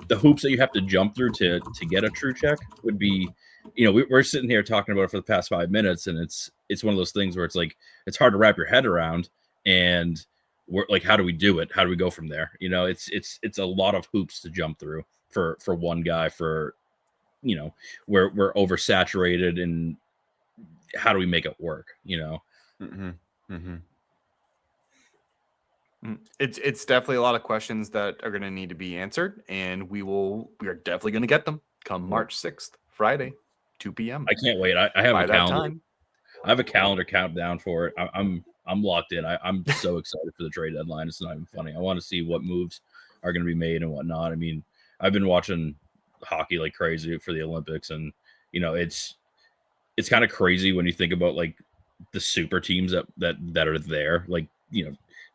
the hoops that you have to jump through to get a Trocheck would be, we're sitting here talking about it for the past 5 minutes, and it's one of those things where it's like, it's hard to wrap your head around, and we're like, how do we do it? How do we go from there? It's a lot of hoops to jump through for one guy, for, we're oversaturated, and how do we make it work? Mm-hmm. Mm-hmm. It's definitely a lot of questions that are going to need to be answered, and we are definitely going to get them come March 6th, Friday, 2 p.m. I can't wait. I have a calendar. I have a calendar countdown for it. I'm locked in. I'm so excited for the trade deadline. It's not even funny. I want to see what moves are going to be made and whatnot. I mean, I've been watching hockey like crazy for the Olympics, and it's kind of crazy when you think about like the super teams that are there, like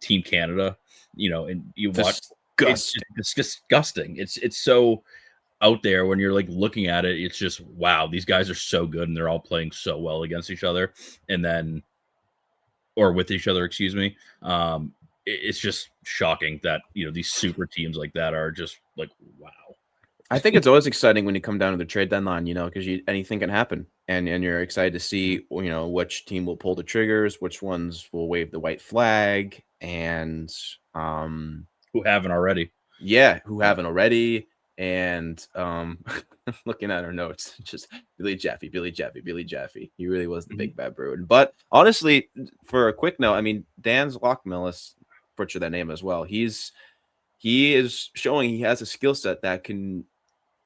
Team Canada, and you watch. It's disgusting. It's so out there when you're like looking at it, it's just wow, these guys are so good and they're all playing so well against each other, and then or with each other, excuse me. It's just shocking that these super teams like that are just like wow. I think it's always exciting when you come down to the trade deadline, because anything can happen, and you're excited to see which team will pull the triggers, which ones will wave the white flag, and who haven't already. Yeah, who haven't already. And looking at our notes, just Billy Jaffe. He really was the big bad Bruin. But honestly, for a quick note, I mean, Dan's Lockmillis, butcher that name as well. He is showing he has a skill set that can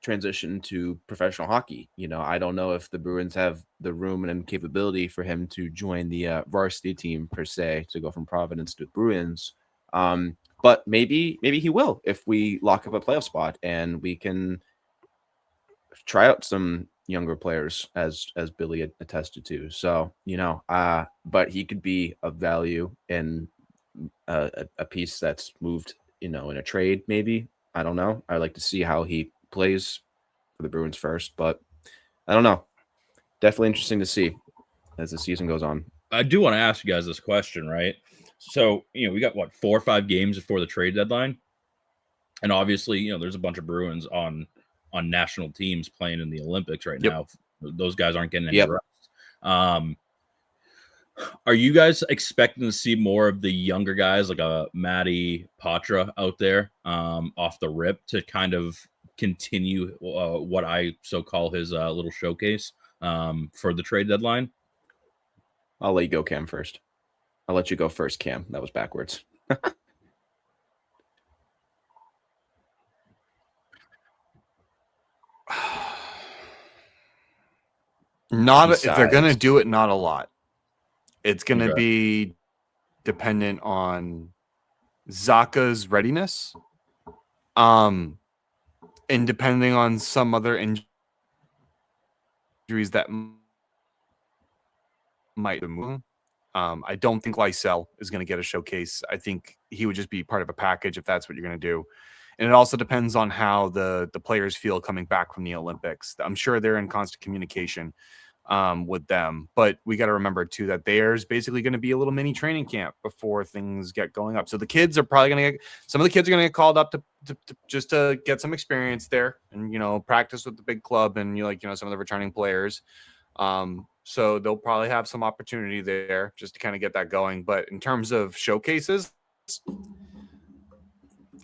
transition to professional hockey. I don't know if the Bruins have the room and capability for him to join the varsity team per se, to go from Providence to Bruins. But maybe he will if we lock up a playoff spot and we can try out some younger players, as Billy attested to. So but he could be of value in a piece that's moved in a trade. Maybe, I don't know. I'd like to see how he plays for the Bruins first, but I don't know. Definitely interesting to see as the season goes on. I do want to ask you guys this question, right? So, we got 4 or 5 games before the trade deadline. And obviously, there's a bunch of Bruins on national teams playing in the Olympics right now. Those guys aren't getting any rest. Are you guys expecting to see more of the younger guys like a Matty Patra out there off the rip to kind of continue what I so call his little showcase for the trade deadline? I'll let you go, Cam, first. I'll let you go first, Cam. That was backwards. If they're going to do it, not a lot. It's going to be dependent on Zacha's readiness, and depending on some other injuries that might move. I don't think Lysell is going to get a showcase. I think he would just be part of a package if that's what you're going to do. And it also depends on how the players feel coming back from the Olympics. I'm sure they're in constant communication with them, but we got to remember too that there's basically going to be a little mini training camp before things get going up. So the kids are probably going to get, some of the kids are going to get called up to just to get some experience there and, practice with the big club and some of the returning players. So they'll probably have some opportunity there just to kind of get that going. But in terms of showcases,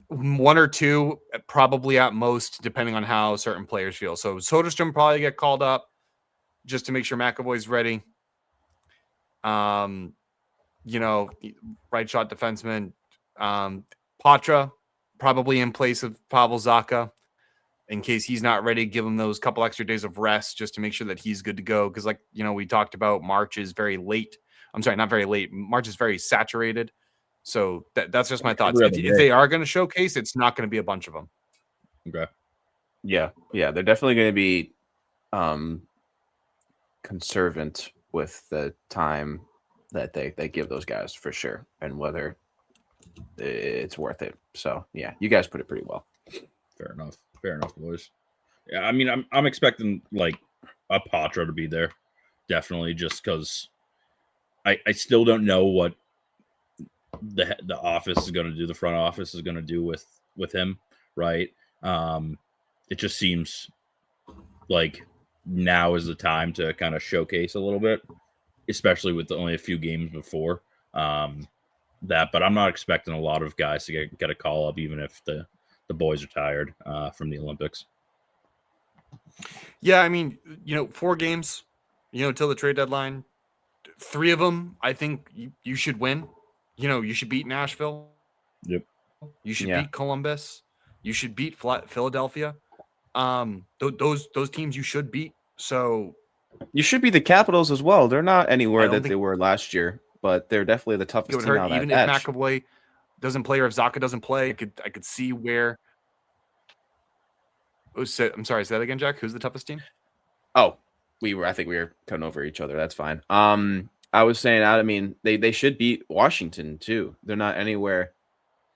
1 or 2, probably at most, depending on how certain players feel. So Soderstrom probably get called up just to make sure McAvoy's ready. Right shot defenseman. Patra probably in place of Pavel Zacha. In case he's not ready, give him those couple extra days of rest just to make sure that he's good to go. Because, we talked about, March is very late. I'm sorry, not very late. March is very saturated. So that's just my thoughts. If they are going to showcase, it's not going to be a bunch of them. Okay. Yeah. They're definitely going to be conservant with the time that they give those guys for sure, and whether it's worth it. So, yeah, you guys put it pretty well. Fair enough, boys. Yeah, I mean, I'm expecting like a Patra to be there, definitely, just because I still don't know what the office is going to do. The front office is going to do with him, right? It just seems like now is the time to kind of showcase a little bit, especially with only a few games before that. But I'm not expecting a lot of guys to get a call up, even if the boys are tired from the Olympics. Yeah, I mean, 4 games, till the trade deadline. 3 of them, I think you should win. You should beat Nashville. Yep. You should beat Columbus. You should beat Philadelphia. Those teams you should beat. So you should beat the Capitals as well. They're not anywhere that they were last year, but they're definitely the toughest team out of that even if McAvoy doesn't play or if Zacha doesn't play. I could see where. I'm sorry, say that again, Jack. Who's the toughest team? Oh, I think we were cutting over each other. That's fine. I was saying, I mean, they should beat Washington too. They're not anywhere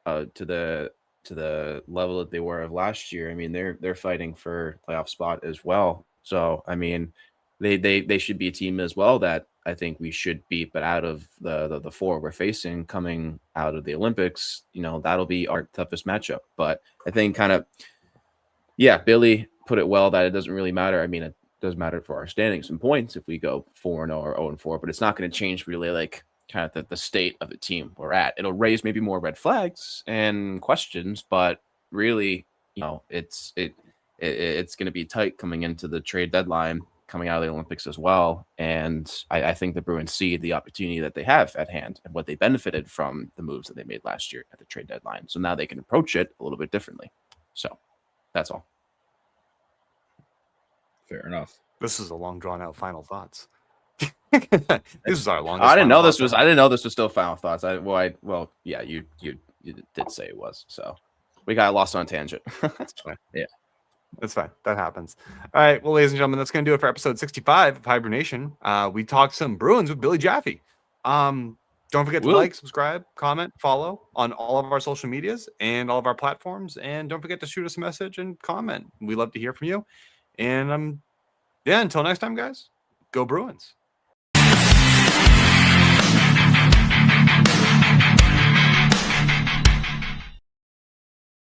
to the to the level that they were of last year, I mean, they're fighting for playoff spot as well. So, I mean, they should be a team as well that I think we should beat. But out of the four we're facing coming out of the Olympics, that'll be our toughest matchup. But I think Billy put it well that it doesn't really matter. I mean, it does matter for our standings and points if we go 4-0 or 0-4, but it's not going to change really like kind of the state of the team we're at. It'll raise maybe more red flags and questions, but really, it's going to be tight coming into the trade deadline, coming out of the Olympics as well. And I think the Bruins see the opportunity that they have at hand and what they benefited from the moves that they made last year at the trade deadline. So now they can approach it a little bit differently. So that's all. Fair enough. This is a long drawn out final thoughts. This is our longest. I didn't know this was still final thoughts. Yeah, you did say it was. So we got lost on a tangent. That's fine. Yeah, that's fine. That happens. All right. Well, ladies and gentlemen, that's going to do it for episode 65 of HiBruiNation. We talked some Bruins with Billy Jaffe. Don't forget to like, subscribe, comment, follow on all of our social medias and all of our platforms. And don't forget to shoot us a message and comment. We love to hear from you. And until next time, guys, go Bruins.